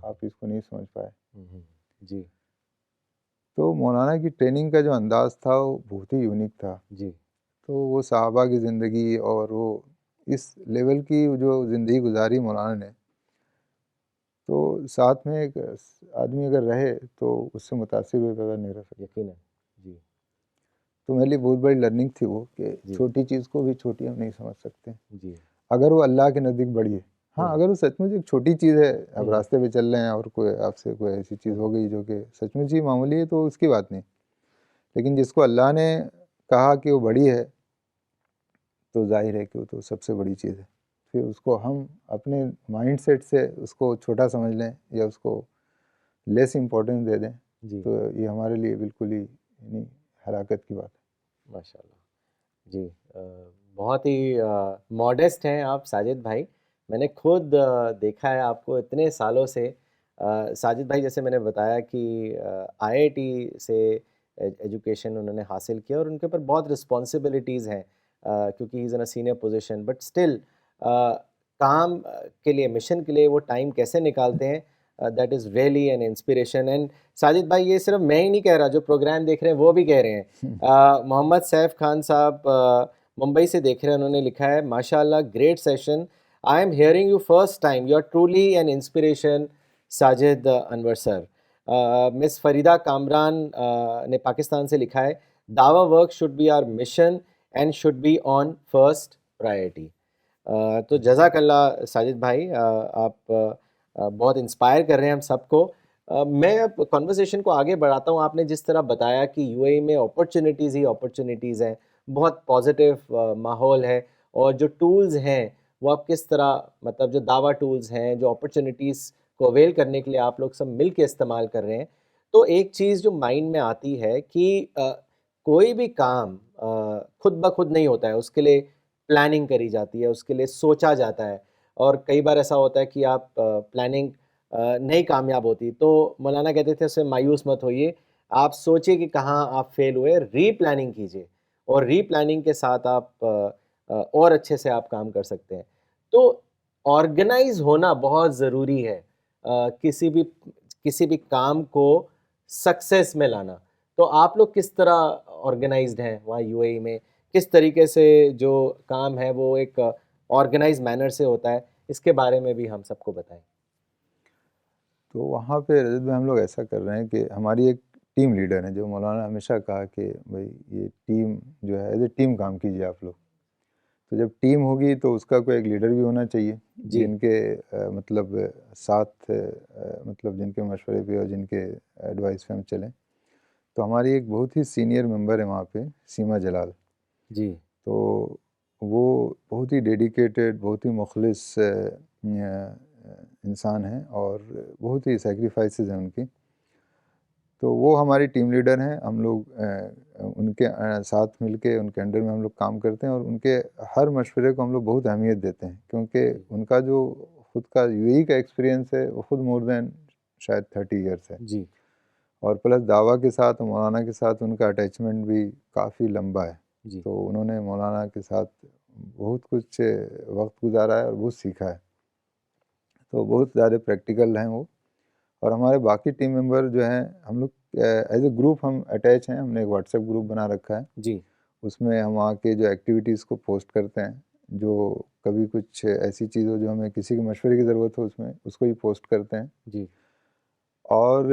आप इसको नहीं समझ पाए जी। तो मौलाना की ट्रेनिंग का जो अंदाज़ था वो बहुत ही यूनिक था जी। तो वो सहाबा की ज़िंदगी और वो इस लेवल की जो ज़िंदगी गुजारी मौलाना ने, तो साथ में एक आदमी अगर रहे तो उससे मुतासिर हुए बगैर नहीं रह सकता। यकीनन जी। तो मेरे लिए बहुत बड़ी लर्निंग थी वो कि छोटी चीज़ को भी छोटी हम नहीं समझ सकते जी, अगर वो अल्लाह के नज़दीक बड़ी है। हाँ, अगर वो सचमुच एक छोटी चीज़ है, आप रास्ते पे चल रहे हैं और कोई आपसे कोई ऐसी चीज़ हो गई जो कि सचमुच ही मामूली है, तो उसकी बात नहीं, लेकिन जिसको अल्लाह ने कहा कि वो बड़ी है, तो जाहिर है कि वो तो सबसे बड़ी चीज़ है। फिर उसको हम अपने माइंडसेट से उसको छोटा समझ लें या उसको लेस इम्पोर्टेंस दे दें जी, तो ये हमारे लिए बिल्कुल ही यानी हलाकत की बात है। माशाल्लाह जी। बहुत ही मॉडेस्ट हैं आप साजिद भाई। मैंने खुद देखा है आपको इतने सालों से। साजिद भाई जैसे मैंने बताया कि आईआईटी से एजुकेशन उन्होंने हासिल किया और उनके ऊपर बहुत रिस्पॉन्सिबिलिटीज़ हैं क्योंकि he is in a senior position, but still काम के लिए, मिशन के लिए वो टाइम कैसे निकालते हैं, that is really an inspiration. And Sajid भाई, ये सिर्फ मैं ही नहीं कह रहा, जो प्रोग्राम देख रहे हैं वो भी कह रहे हैं। मोहम्मद सैफ खान साहब मुंबई से देख रहे हैं, उन्होंने लिखा है, माशाल्लाह great session, I am hearing you first time, you are truly an inspiration Sajid Anwar sir. Miss Farida Kamran ने पाकिस्तान से लिखा है, दावा work should be our mission and should be on first priority. तो जज़ाकल्लाह साजिद भाई, आप बहुत इंस्पायर कर रहे हैं हम सबको। मैं अब कॉन्वर्सेशन को आगे बढ़ाता हूँ। आपने जिस तरह बताया कि यूएई में अपॉर्चुनिटीज़ ही अपॉर्चुनिटीज़ हैं, बहुत पॉजिटिव माहौल है, और जो टूल्स हैं वो आप किस तरह, मतलब जो दावा टूल्स हैं, जो अपॉर्चुनिटीज़ को अवेल करने के लिए आप लोग सब मिल के इस्तेमाल कर रहे हैं, तो एक चीज़ जो माइंड में आती है कि कोई भी काम खुद ब खुद नहीं होता है, उसके लिए प्लानिंग करी जाती है, उसके लिए सोचा जाता है, और कई बार ऐसा होता है कि आप प्लानिंग नहीं कामयाब होती, तो मौलाना कहते थे उससे मायूस मत होइए, आप सोचिए कि कहाँ आप फेल हुए, रीप्लानिंग कीजिए, और रीप्लानिंग के साथ आप और अच्छे से आप काम कर सकते हैं। तो ऑर्गेनाइज होना बहुत ज़रूरी है किसी भी काम को सक्सेस में लाना। तो आप लोग किस तरह ऑर्गेनाइज्ड हैं वहाँ यूएई में? किस तरीके से जो काम है वो एक ऑर्गेनाइज मैनर से होता है? इसके बारे में भी हम सबको बताएं। तो वहाँ पे रजत भाई हम लोग ऐसा कर रहे हैं कि हमारी एक टीम लीडर है, जो मौलाना हमेशा कहा कि भाई ये टीम जो है एज ए टीम काम कीजिए आप लोग। तो जब टीम होगी तो उसका कोई एक लीडर भी होना चाहिए, जी जिनके मतलब साथ मतलब जिनके मशवरे पे और जिनके एडवाइस पे हम चलें। तो हमारी एक बहुत ही सीनियर मेंबर है वहाँ पे, सीमा जलाल। जी तो वो बहुत ही डेडिकेटेड, बहुत ही मुखलिस इंसान हैं और बहुत ही सैक्रिफाइसेस हैं उनकी। तो वो हमारी टीम लीडर हैं। हम लोग उनके साथ मिलके उनके अंडर में हम लोग काम करते हैं और उनके हर मशवरे को हम लोग बहुत अहमियत देते हैं, क्योंकि जी उनका जो खुद का यूएई का एक्सपीरियंस है वो खुद मोर देन शायद 30 इयर्स है। जी और प्लस दावा के साथ, मौलाना के साथ उनका अटैचमेंट भी काफ़ी लंबा है। जी तो उन्होंने मौलाना के साथ बहुत कुछ वक्त गुजारा है और बहुत सीखा है। तो बहुत ज़्यादा प्रैक्टिकल हैं वो। और हमारे बाकी टीम मेंबर जो हैं, हम लोग एज ए ग्रुप हम अटैच हैं। हमने एक व्हाट्सएप ग्रुप बना रखा है, जी उसमें हम वहाँ के जो एक्टिविटीज़ को पोस्ट करते हैं। जो कभी कुछ ऐसी चीज़ हो जो हमें किसी के मशवरे की ज़रूरत हो, उसमें उसको ही पोस्ट करते हैं। जी और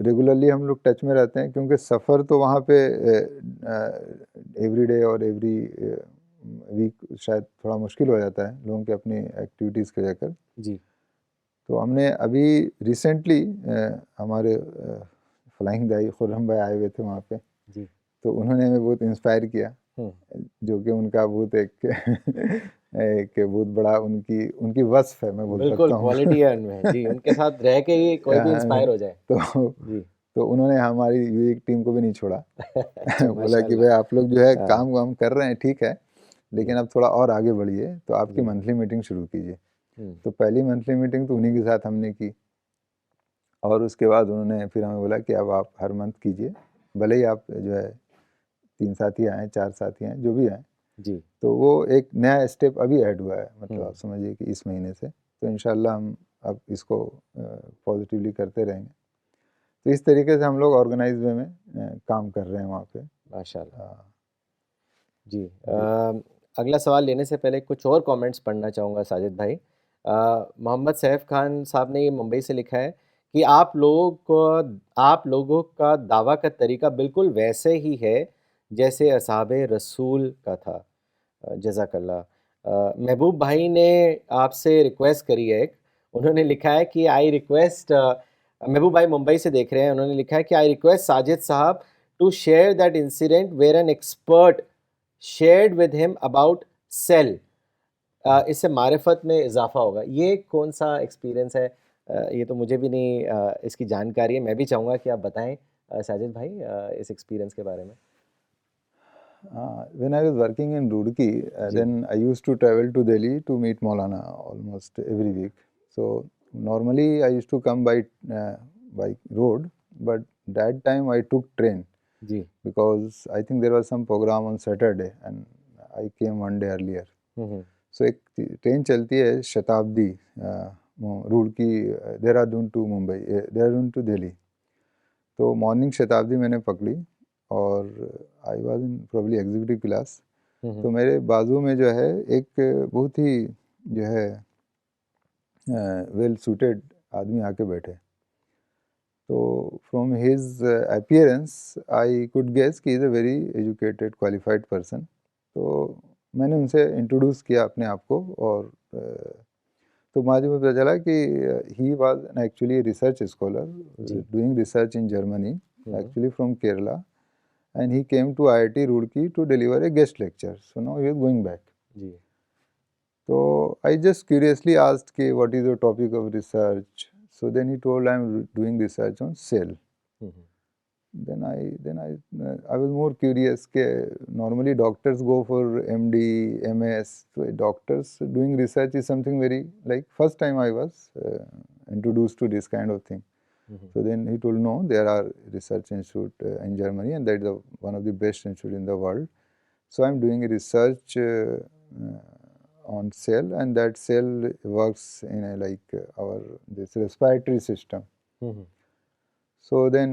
रेगुलरली हम लोग टच में रहते हैं, क्योंकि सफ़र तो वहाँ पे एवरी डे और एवरी वीक शायद थोड़ा मुश्किल हो जाता है लोगों की अपनी एक्टिविटीज़ को लेकर। जी तो हमने अभी रिसेंटली हमारे फ्लाइंग दाई खुर्रम भाई आए हुए थे वहाँ पे। जी तो उन्होंने हमें बहुत इंस्पायर किया, हम्म जो कि उनका बहुत एक एक बहुत बड़ा उनकी उनकी वस्फ़ है, मैं बोल बिल्कुल सकता हूँ। क्वालिटी है उनमें जी, उनके साथ रह के ही कोई भी इंस्पायर हो जाए। तो जी तो उन्होंने हमारी यूएई टीम को भी नहीं छोड़ा। अच्छा बोला कि भाई माशाल्लाह। आप लोग जो है हाँ काम वाम कर रहे हैं, ठीक है, जी लेकिन अब थोड़ा और आगे बढ़िए, तो आपकी जी मंथली मीटिंग शुरू कीजिए। हम्म तो पहली मंथली मीटिंग तो उन्हीं के साथ हमने की। और उसके बाद उन्होंने फिर हमें बोला कि अब आप हर मंथ कीजिए, भले ही आप जो है 3 साथी आएँ, 4 साथी आएँ, जो भी आएँ। जी तो वो एक नया स्टेप अभी ऐड हुआ है, मतलब आप हम्म समझिए कि इस महीने से। तो इंशाल्लाह हम अब इसको पॉजिटिवली करते रहेंगे। तो इस तरीके से हम लोग ऑर्गेनाइज़ वे में काम कर रहे हैं वहाँ पे। माशाल्लाह। अ, जी जी। अगला सवाल लेने से पहले कुछ और कमेंट्स पढ़ना चाहूँगा साजिद भाई। मोहम्मद सैफ खान साहब ने ये मुंबई से लिखा है कि आप लोगों का दावा का तरीका बिल्कुल वैसे ही है जैसे असहाबे रसूल का था। जज़ाकल्लाह। महबूब भाई ने आपसे रिक्वेस्ट करी है एक, उन्होंने लिखा है कि आई रिक्वेस्ट महबूब भाई मुंबई से देख रहे हैं, उन्होंने लिखा है कि आई request Sajid sahab to share that incident where an expert shared with him about cell. इससे मारिफत में इजाफा होगा। ये कौन सा एक्सपीरियंस है? ये तो मुझे भी नहीं इसकी जानकारी है। मैं भी चाहूँगा कि आप बताएं साजिद भाई इस एक्सपीरियंस के बारे में। When I was working in Roorkee, जी then I used to travel to Delhi to meet Maulana almost every week. So normally I used to come by road, but that time I took train जी because I think there was some program on Saturday and I came one day earlier. Hmm So एक train चलती है Shatabdi, Roorkee, Dehradun to Mumbai, Dehradun to Delhi. तो morning Shatabdi मैंने पकड़ी और I was in probably executive class. Hmm तो मेरे बाजू में जो है एक बहुत ही जो है वेल सूटेड आदमी आके बैठे। तो from his appearance I could guess कि is a very educated qualified person. तो मैंने उनसे इंट्रोड्यूस किया अपने आप को। और तो मुझे पता चला कि he was actually research scholar जी doing research in Germany, hmm actually from Kerala, and he came to IIT Roorkee to deliver a guest lecture. So now he is going back. जी So I just curiously asked, what is your topic of research? So then he told, I am doing research on cell. Hmm I was more curious. Normally doctors go for MD, MS. So doctors doing research is something very, like, first time I was introduced to this kind of thing. So then he told, no, there are research institute in Germany, and that is one of the best institute in the world. So I'm doing a research on cell, and that cell works in a, like our this respiratory system. Hmm So then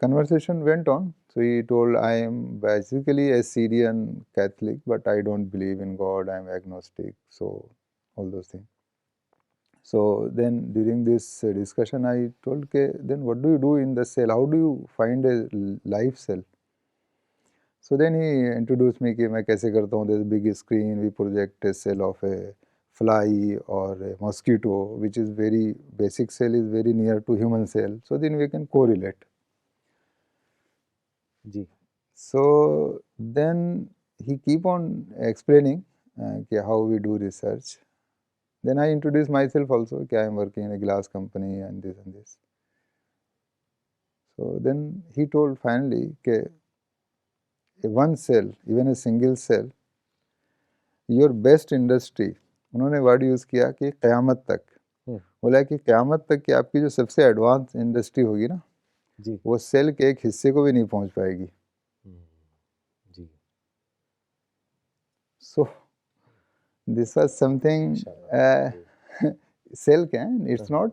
conversation went on. So he told, I am basically a Syrian Catholic, but I don't believe in God. I am agnostic. So all those things. So then during this discussion I told ke then what do you do in the cell, how do you find a live cell? So then he introduced me कि मैं कैसे करता हूँ. There's a big screen, we project a cell of a fly or a mosquito, which is very basic cell, is very near to human cell, so then we can correlate. जी. So then he keep on explaining how we do research. Then I introduced myself also कि I am working in a glass company and this and this. So then he told finally कि one cell, even a single cell, your best industry, उन्होंने word use किया कि क़यामत तक. बोला कि क़यामत तक की आपकी जो सबसे एडवांस इंडस्ट्री होगी ना, जी. वो सेल के एक हिस्से को भी नहीं पहुंच पाएगी. जी. So this was something cell can, it's not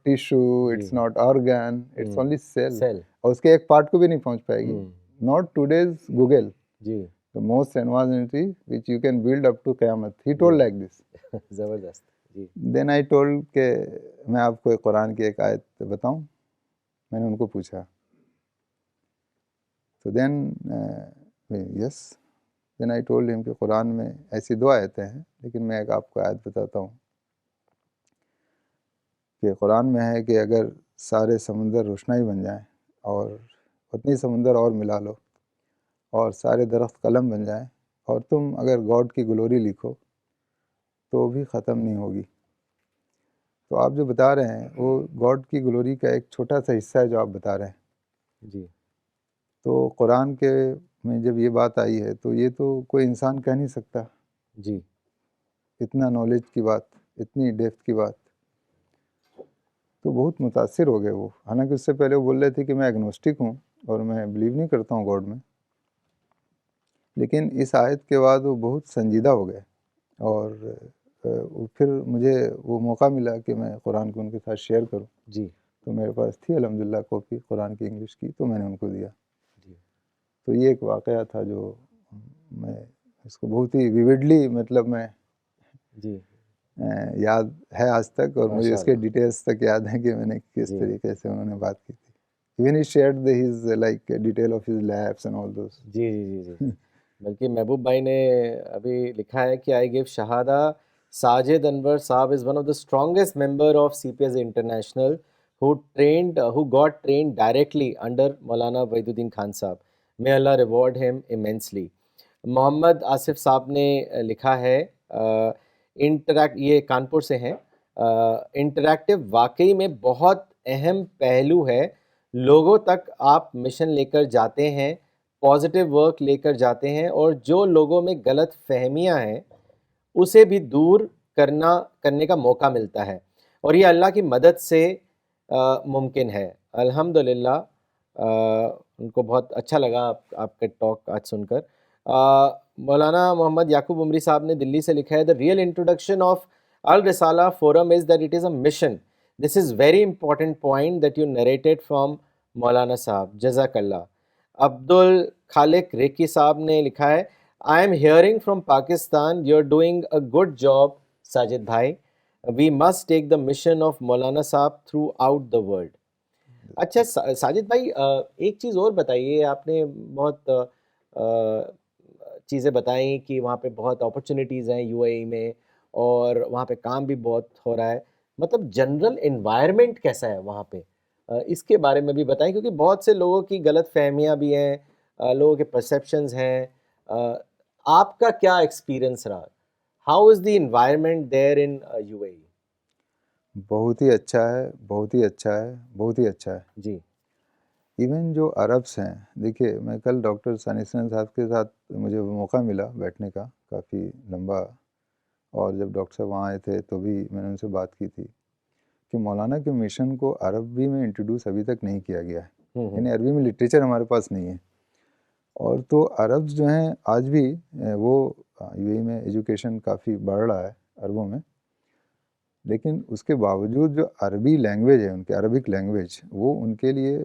tissue, it's not organ, it's only cell. Cell. और उसके एक पार्ट को भी नहीं पहुंच पाएगी. Not today's Google, ji. the most advanced industry which you can build up to क़यामत. He told like this. जबरदस्त. जी. Then I told कि मैं आपको एक कुरान की एक आयत बताऊं. मैंने उनको पूछा. So then yes, then I told him कि कुरान में ऐसी 2 आयतें हैं, लेकिन मैं एक आपको आयत बताता हूँ कि कुरान में है कि अगर सारे समुंदर रोशनाई बन जाएं और उतनी समुंदर और मिला लो और सारे दरख्त कलम बन जाएं और तुम अगर गॉड की ग्लोरी लिखो तो भी ख़त्म नहीं होगी. तो आप जो बता रहे हैं वो गॉड की ग्लोरी का एक छोटा सा हिस्सा है जो आप बता रहे हैं. जी. तो कुरान के में जब ये बात आई है तो ये तो कोई इंसान कह नहीं सकता. जी. इतना नॉलेज की बात, इतनी डेप्थ की बात. तो बहुत मुतासिर हो गए वो. हालांकि उससे पहले वो बोल रहे थे कि मैं एग्नोस्टिक हूँ और मैं बिलीव नहीं करता हूँ गॉड में, लेकिन इस आयत के बाद वो बहुत संजीदा हो गए और फिर मुझे वो मौका मिला कि मैं कुरान को उनके साथ शेयर करूँ. जी. तो मेरे पास थी अल्हम्दुलिल्लाह कॉपी कुरान की इंग्लिश की, तो मैंने उनको दिया. जी. तो ये एक वाक़या था जो मैं इसको बहुत ही विविडली मतलब मैं जी. याद है आज तक और मुझे इसके माशाल्लाह. डिटेल्स तक याद है कि मैंने किस जी. तरीके से उन्होंने बात की थी. Even he shared his like detail of his labs and all those. जी, जी, जी, जी. बल्कि महबूब भाई ने अभी लिखा है कि आई गिव शहादा साजिद अनवर साहब is one of the strongest member of CPS international who got trained directly under मौलाना वहीदुद्दीन खान साहब. May Allah reward him immensely. Mohammad Asif साहब ने लिखा है ये कानपुर से हैं. इंटरैक्टिव वाकई में बहुत अहम पहलू है. लोगों तक आप मिशन लेकर जाते हैं, पॉजिटिव वर्क लेकर जाते हैं और जो लोगों में गलत फहमियाँ हैं उसे भी दूर करने का मौका मिलता है और ये अल्लाह की मदद से मुमकिन है. अल्हम्दुलिल्लाह. उनको बहुत अच्छा लगा आपका टॉक आज सुनकर. मौलाना मोहम्मद याकूब उमरी साहब ने दिल्ली से लिखा है the real introduction of Al Risala forum is that it is a mission. This is very important point that you narrated from Maulana sahab. जज़ाकल्लाह. अब्दुल खालिक रेकी साहब ने लिखा है I am hearing from Pakistan you are doing a good job Sajid bhai. We must take the mission of Maulana sahab through out the world. अच्छा साजिद भाई, एक चीज़ और बताइए. आपने बहुत चीज़ें बताई कि वहाँ पे बहुत अपॉर्चुनिटीज़ हैं यूएई में और वहाँ पे काम भी बहुत हो रहा है. मतलब जनरल एनवायरनमेंट कैसा है वहाँ पे, इसके बारे में भी बताएं क्योंकि बहुत से लोगों की गलत फहमियाँ भी हैं, लोगों के परसेप्शंस हैं. आपका क्या एक्सपीरियंस रहा? How is the environment there in UAE? बहुत ही अच्छा है, बहुत ही अच्छा है, बहुत ही अच्छा है. जी. इवन जो अरब्स हैं, देखिए मैं कल डॉक्टर सानिसन साहब के साथ मुझे मौका मिला बैठने का काफ़ी लंबा, और जब डॉक्टर साहब वहाँ आए थे तो भी मैंने उनसे बात की थी कि मौलाना के मिशन को अरबी में इंट्रोड्यूस अभी तक नहीं किया गया है. यानी अरबी में लिटरेचर हमारे पास नहीं है. और तो अरब्स जो हैं आज भी वो यूएई में एजुकेशन काफ़ी बढ़ रहा है अरबों में, लेकिन उसके बावजूद जो अरबी लैंग्वेज है उनके, अरबिक लैंग्वेज, वो उनके लिए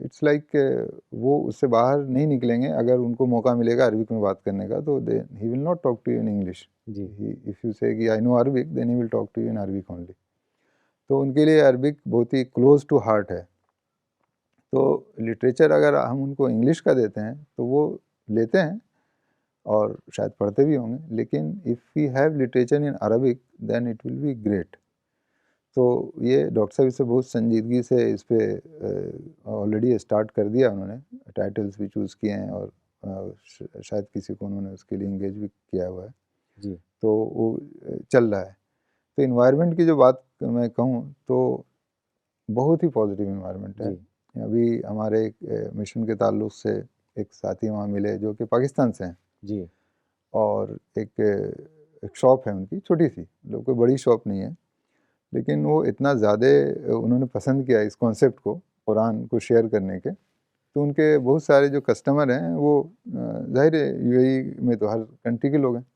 इट्स लाइक वो उससे बाहर नहीं निकलेंगे। अगर उनको मौका मिलेगा अरबिक में बात करने का तो they he will not talk to you in English. जी इफ़ यू से कि I know Arabic then he will talk to you in Arabic only. तो उनके लिए अरबिक बहुत ही क्लोज टू हार्ट है। तो लिटरेचर अगर हम उनको इंग्लिश का देते हैं तो वो लेते हैं और शायद पढ़ते भी होंगे, लेकिन if we have literature in Arabic then it will be great. तो ये डॉक्टर साहब इसे बहुत संजीदगी से इस पे ऑलरेडी स्टार्ट कर दिया उन्होंने, टाइटल्स भी चूज़ किए हैं और शायद किसी को उन्होंने उसके लिए इंगेज भी किया हुआ है। जी तो वो चल रहा है। तो इन्वायरमेंट की जो बात मैं कहूँ तो बहुत ही पॉजिटिव इन्वायरमेंट है। जी अभी हमारे एक मिशन के ताल्लुक से एक साथी वहाँ मिले जो कि पाकिस्तान से हैं, जी और एक शॉप है उनकी, छोटी सी, लोग कोई बड़ी शॉप नहीं है, लेकिन वो इतना ज़्यादा उन्होंने पसंद किया इस कॉन्सेप्ट को, कुरान को शेयर करने के। तो उनके बहुत सारे जो कस्टमर हैं वो ज़ाहिर है यूएई में तो हर कंट्री के लोग हैं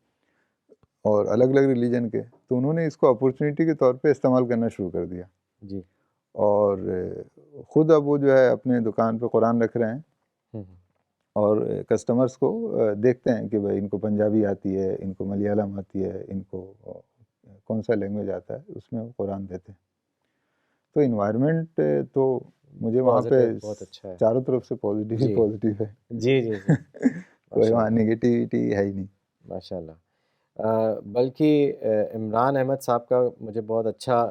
और अलग अलग रिलीजन के, तो उन्होंने इसको अपॉर्चुनिटी के तौर पे इस्तेमाल करना शुरू कर दिया। जी और ख़ुद अब वो जो है अपने दुकान पे कुरान रख रहे हैं हम्म, और कस्टमर्स को देखते हैं कि भाई इनको पंजाबी आती है, इनको मलयालम आती है, इनको कौन सा लैंग्वेज आता है, उसमें वो कुरान देते हैं। तो इन्वायरमेंट तो मुझे वहाँ पे पॉजिटिव बहुत अच्छा है। चारों तरफ से पॉजिटिव ही जी पॉजिटिव है। जी जी जी कोई वहाँ माशाल्लाह नेगेटिविटी है ही नहीं। माशाल्लाह। बल्कि इमरान अहमद साहब का मुझे बहुत अच्छा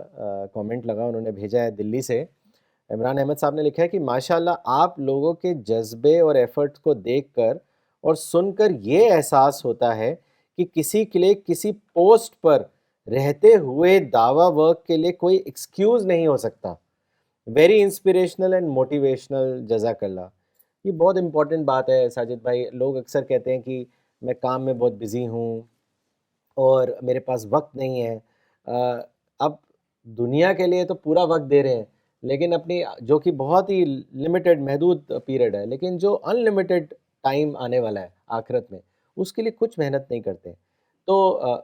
कमेंट लगा, उन्होंने भेजा है दिल्ली से। इमरान अहमद साहब ने लिखा है कि माशाल्लाह आप लोगों के जज्बे और एफर्ट्स को देखकर और सुनकर ये एहसास होता है कि किसी के लिए किसी पोस्ट पर रहते हुए दावा वर्क के लिए कोई एक्सक्यूज़ नहीं हो सकता। वेरी इंस्पिरेशनल एंड मोटिवेशनल, जज़ाकल्लाह। ये बहुत इंपॉर्टेंट बात है साजिद भाई। लोग अक्सर कहते हैं कि मैं काम में बहुत बिज़ी हूँ और मेरे पास वक्त नहीं है। अब दुनिया के लिए तो पूरा वक्त दे रहे हैं, लेकिन अपनी जो कि बहुत ही लिमिटेड महदूद पीरियड है, लेकिन जो अनलिमिटेड टाइम आने वाला है आखिरत में, उसके लिए कुछ मेहनत नहीं करते। तो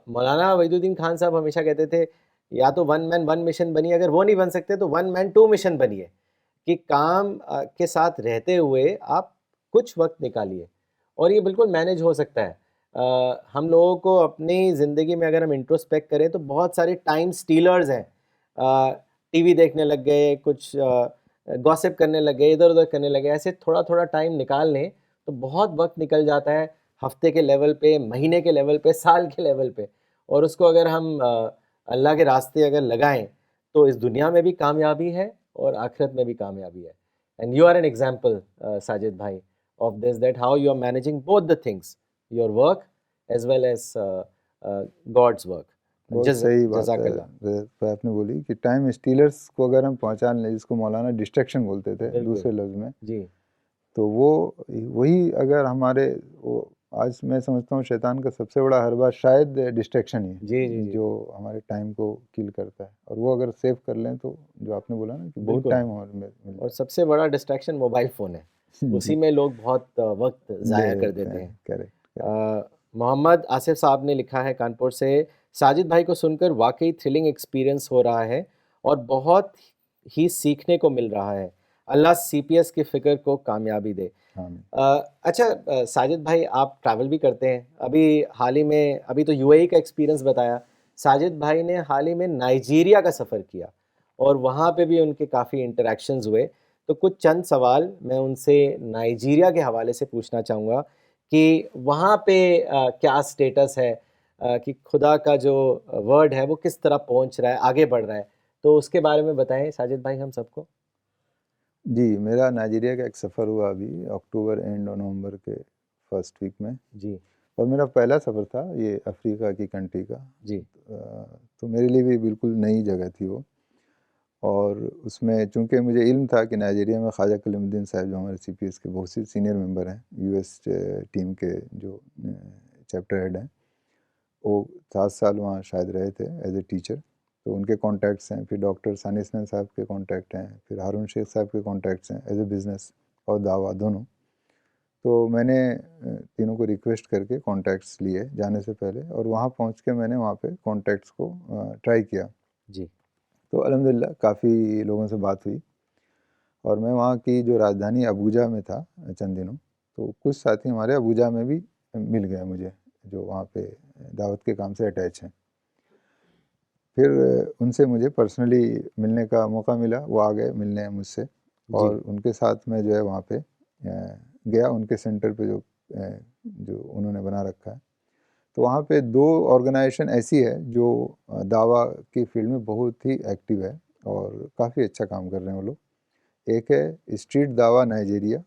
मौलाना वहीदुद्दीन खान साहब हमेशा कहते थे या तो वन मैन वन मिशन बनिए, अगर वो नहीं बन सकते तो वन मैन टू मिशन बनिए, कि काम के साथ रहते हुए आप कुछ वक्त निकालिए और ये बिल्कुल मैनेज हो सकता है। हम लोगों को अपनी ज़िंदगी में अगर हम इंट्रोस्पेक्ट करें तो बहुत सारे टाइम स्टीलर्स हैं। टीवी देखने लग गए, कुछ गॉसिप करने लग गए, इधर उधर करने लगे, ऐसे थोड़ा थोड़ा टाइम निकाल लें तो बहुत वक्त निकल जाता है, हफ्ते के लेवल पे, महीने के लेवल पे, साल के लेवल पे। और उसको अगर हम अल्लाह के रास्ते अगर लगाएं तो इस दुनिया में भी कामयाबी है और आखिरत में भी कामयाबी है। And you are an example Sajid भाई of this, that how you are managing both the things, your work as well as God's work. बहुत सही बात है जज़ाकल्लाह। जो आपने बोली कि टाइम स्टीलर्स को अगर हम पहचान लें, जिसको मौलाना डिस्ट्रैक्शन बोलते थे बिल्कुल दूसरे लफ्ज़ में, जी तो वो वही अगर हमारे वो आज मैं समझता हूँ शैतान का सबसे बड़ा हरबा शायद डिस्ट्रैक्शन ही जी जी है जी जो हमारे टाइम को किल करता है। और वो अगर सेव कर लें तो जो आपने बोला ना कि बहुत बिल्कुल। टाइम और मिल और जाए। सबसे बड़ा डिस्ट्रैक्शन मोबाइल फ़ोन है, उसी जी, में लोग बहुत वक्त दे ज़ाया कर देते देते हैं। हैं। Correct correct. मोहम्मद आसिफ साहब ने लिखा है कानपुर से, साजिद भाई को सुनकर वाकई थ्रिलिंग एक्सपीरियंस हो रहा है और बहुत ही सीखने को मिल रहा है। अल्लाह सीपीएस की फ़िक्र को कामयाबी दे। हाँ अच्छा, साजिद भाई आप ट्रैवल भी करते हैं, अभी हाल ही में, अभी तो यूएई का एक्सपीरियंस बताया, साजिद भाई ने हाल ही में नाइजीरिया का सफ़र किया और वहाँ पे भी उनके काफ़ी इंटरेक्शंस हुए। तो कुछ चंद सवाल मैं उनसे नाइजीरिया के हवाले से पूछना चाहूँगा कि वहाँ पे क्या स्टेटस है, कि खुदा का जो वर्ड है वो किस तरह पहुँच रहा है, आगे बढ़ रहा है, तो उसके बारे में बताएं साजिद भाई हम सबको। जी, मेरा नाइजीरिया का एक सफ़र हुआ अभी अक्टूबर एंड और नवंबर के फर्स्ट वीक में, जी और मेरा पहला सफ़र था ये अफ्रीका की कंट्री का। जी तो मेरे लिए भी बिल्कुल नई जगह थी वो, और उसमें चूँकि मुझे इल्म था कि नाइजीरिया में ख्वाजा कलीमुद्दीन साहब जो हमारे सीपीएस के बहुत सी सीनियर मेंबर हैं, यूएस टीम के जो चैप्टर हेड हैं, वो 7 साल वहाँ शायद रहे थे एज ए टीचर। तो उनके कॉन्टैक्ट्स हैं, फिर डॉक्टर सानी हसन साहब के कॉन्टैक्ट हैं, फिर हारून शेख साहब के कॉन्टैक्ट्स हैं एज ए बिज़नेस और दावा दोनों। तो मैंने तीनों को रिक्वेस्ट करके कॉन्टैक्ट्स लिए जाने से पहले, और वहाँ पहुँच के मैंने वहाँ पे कॉन्टैक्ट्स को ट्राई किया। जी तो अल्हम्दुलिल्लाह काफ़ी लोगों से बात हुई, और मैं वहाँ की जो राजधानी अबूजा में था चंद दिनों, तो कुछ साथी हमारे अबूजा में भी मिल गए मुझे, जो वहाँ पे दावत के काम से अटैच हैं। फिर उनसे मुझे पर्सनली मिलने का मौका मिला, वो आ गए मिलने मुझसे, और उनके साथ मैं जो है वहाँ पे गया, उनके सेंटर पे जो उन्होंने बना रखा है। तो वहाँ पे 2 ऑर्गेनाइजेशन ऐसी है जो दावा की फील्ड में बहुत ही एक्टिव है और काफ़ी अच्छा काम कर रहे हैं वो लोग। एक है स्ट्रीट दावा नाइजीरिया,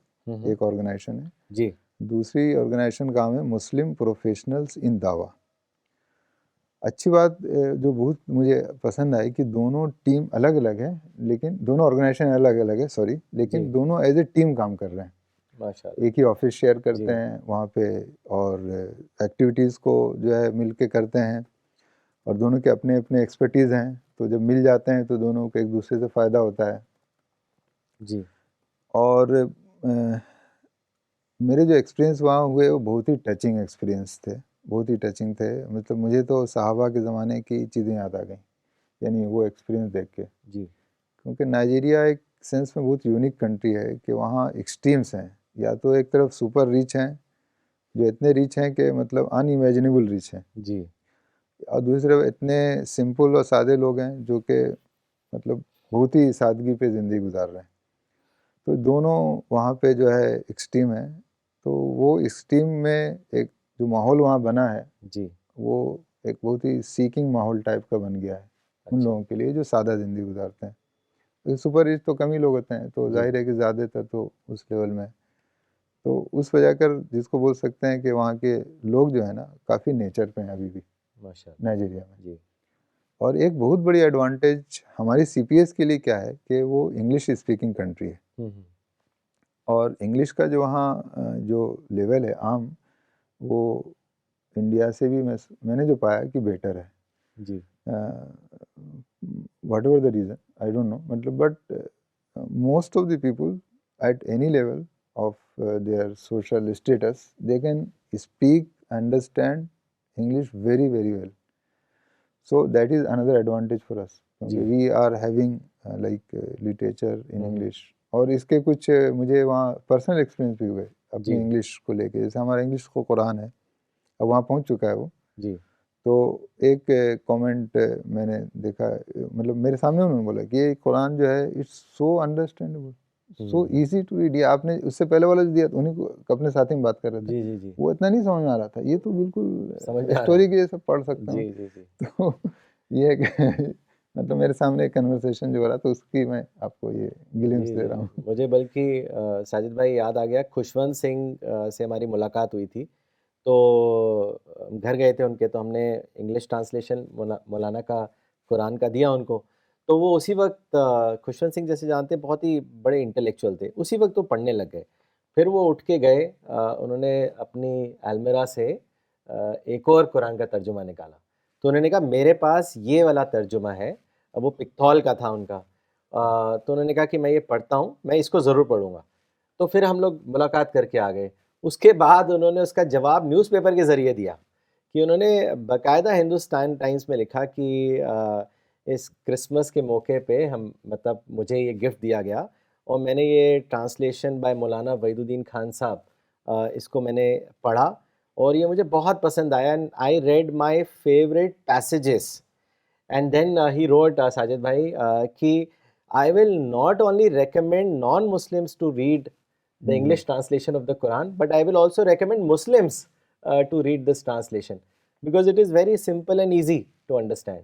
एक ऑर्गेनाइजेशन है जी। दूसरी ऑर्गेनाइजेशन का नाम है मुस्लिम प्रोफेशनल्स इन दावा। अच्छी बात जो बहुत मुझे पसंद आई कि दोनों टीम अलग अलग है, लेकिन दोनों ऑर्गेनाइजेशन अलग अलग है, सॉरी, लेकिन दोनों एज ए टीम काम कर रहे हैं। माशाल्लाह। एक ही ऑफिस शेयर करते हैं वहाँ पे, और एक्टिविटीज़ को जो है मिल के करते हैं, और दोनों के अपने अपने एक्सपर्टीज़ हैं, तो जब मिल जाते हैं तो दोनों को एक दूसरे से फ़ायदा होता है। जी। और मेरे जो एक्सपीरियंस वहाँ हुए वो बहुत ही टचिंग एक्सपीरियंस थे, बहुत ही टचिंग थे। मतलब मुझे तो सहाबा के ज़माने की चीज़ें याद आ गई, यानी वो एक्सपीरियंस देख के। जी। क्योंकि नाइजीरिया एक सेंस में बहुत यूनिक कंट्री है कि वहाँ एक्सट्रीम्स हैं, या तो एक तरफ सुपर रिच हैं, जो इतने रिच हैं कि मतलब अनइमेजिनेबल रिच हैं, जी। और दूसरी तरफ इतने सिंपल और सादे लोग हैं जो कि मतलब बहुत ही सादगी पे ज़िंदगी गुजार रहे हैं। तो दोनों वहाँ पे जो है एक्सट्रीम है, तो वो एक्सट्रीम में एक जो माहौल वहाँ बना है, जी। वो एक बहुत ही सीकिंग माहौल टाइप का बन गया है उन अच्छा। लोगों के लिए जो सादा ज़िंदगी गुजारते हैं। तो सुपर रिच तो कम ही लोग होते हैं, तो जी। जाहिर है कि ज़्यादातर तो उस लेवल में। तो उस वजह कर जिसको बोल सकते हैं कि वहाँ के लोग जो है ना काफ़ी नेचर पे हैं अभी भी माशाल्लाह। नाइजीरिया में। जी। और एक बहुत बड़ी एडवांटेज हमारी सीपीएस के लिए क्या है कि वो इंग्लिश स्पीकिंग कंट्री है, हम्म। और इंग्लिश का जो वहाँ जो लेवल है आम, वो इंडिया से भी मैंने जो पाया कि बेटर है। जी। Whatever the reason, I don't know, मतलब but most of the people at any level of their social status, they can speak, understand English very very well. So that is another advantage for us, क्योंकि जी। we are having literature in hmm. English। और इसके कुछ मुझे वहाँ personal experience भी हुए अपनी जी। English को लेके। जैसे हमारा इंग्लिश को कुरान है, अब वहाँ पहुँच चुका है वो, जी। तो एक कमेंट मैंने देखा, मतलब मेरे सामने उन्होंने बोला कि ये कुरान जो है it's so understandable, so easy to read. ये आपने उससे पहले वाला जो दिया उन्हीं को अपने साथी में बात कर रहे थे, जी। जी। जी। वो इतना नहीं समझ में आ रहा था, ये तो समझ बिल्कुल में आ रहा स्टोरी है। के जैसा पढ़ सकता हूँ। जी। जी। जी। तो ये है कि मतलब मेरे सामने एक कन्वर्सेशन जो हो रहा था उसकी मैं आपको ये ग्लिम्स जी। दे जी। रहा हूँ। मुझे बल्कि साजिद भाई याद आ गया, खुशवंत सिंह से हमारी मुलाकात हुई थी, तो घर गए थे उनके, तो हमने इंग्लिश ट्रांसलेशन मौलाना का कुरान का दिया उनको। तो वो उसी वक्त खुशवंत सिंह जैसे जानते हैं बहुत ही बड़े इंटेलेक्चुअल थे, उसी वक्त वो पढ़ने लग गए। फिर वो उठ के गए, उन्होंने अपनी अलमीरा से एक और कुरान का तर्जुमा निकाला, तो उन्होंने कहा मेरे पास ये वाला तर्जुमा है। अब वो पिक्तौल का था उनका, तो उन्होंने कहा कि मैं ये पढ़ता हूँ, मैं इसको ज़रूर पढ़ूंगा। तो फिर हम लोग मुलाकात करके आ गए। उसके बाद उन्होंने उसका जवाब न्यूज़पेपर के ज़रिए दिया, कि उन्होंने बाकायदा हिंदुस्तान टाइम्स में लिखा कि इस क्रिसमस के मौके पे हम, मतलब मुझे ये गिफ्ट दिया गया, और मैंने ये ट्रांसलेशन बाय मौलाना वहीदुद्दीन खान साहब, इसको मैंने पढ़ा और ये मुझे बहुत पसंद आया, and I read my favourite passages. And then he wrote, Sajid भाई, कि I will not only recommend non-Muslims to read the English translation of the Quran, but I will also recommend Muslims to read this translation, because it is very simple and easy to understand.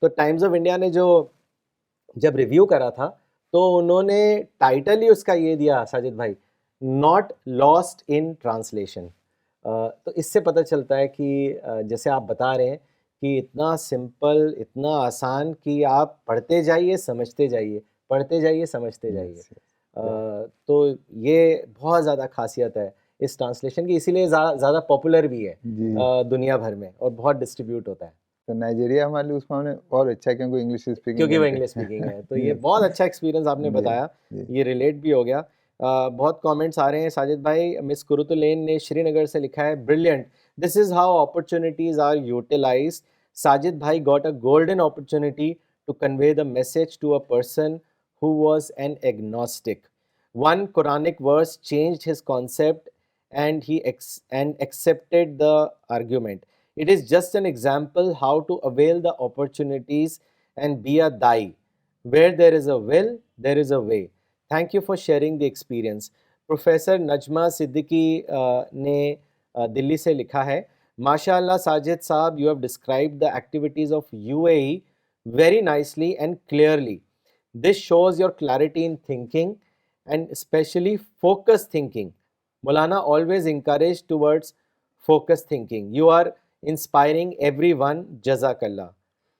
तो times of India ने जो जब review करा था, तो उन्होंने title ही उसका ये दिया साजिद भाई, नॉट लॉस्ट इन ट्रांसलेशन। तो इससे पता चलता है कि जैसे आप बता रहे हैं कि इतना सिंपल, इतना आसान कि आप पढ़ते जाइए समझते जाइए, पढ़ते जाइए समझते जाइए। तो ये बहुत ज़्यादा खासियत है इस ट्रांसलेशन की, इसीलिए ज़्यादा पॉपुलर भी है जी। दुनिया भर में, और बहुत डिस्ट्रीब्यूट होता है। तो नाइजीरिया हमारे लिए उस मामले में और अच्छा है क्योंकि इंग्लिश स्पीकिंग क्योंकि वो कंट्री इंग्लिश स्पीकिंग है, तो ये यस। बहुत अच्छा एक्सपीरियंस आपने जी बताया, जी। ये रिलेट भी हो गया। बहुत कमेंट्स आ रहे हैं साजिद भाई। मिस कुरुतुलेन ने श्रीनगर से लिखा है, brilliant, this is how opportunities are utilised. Sajid bhai got a golden opportunity to convey the message to a person who was an agnostic. One Quranic verse changed his concept and he accepted the argument. It is just an example how to avail the opportunities and be a dai. Where there is a will, there is a way. Thank you for sharing the experience. Professor Najma Siddiqui ने दिल्ली से लिखा है, माशाअल्लाह साजिद साहब, you have described the activities of UAE very nicely and clearly. This shows your clarity in thinking and especially focused thinking. Maulana always encouraged towards focused thinking. You are inspiring everyone. Jazakallah.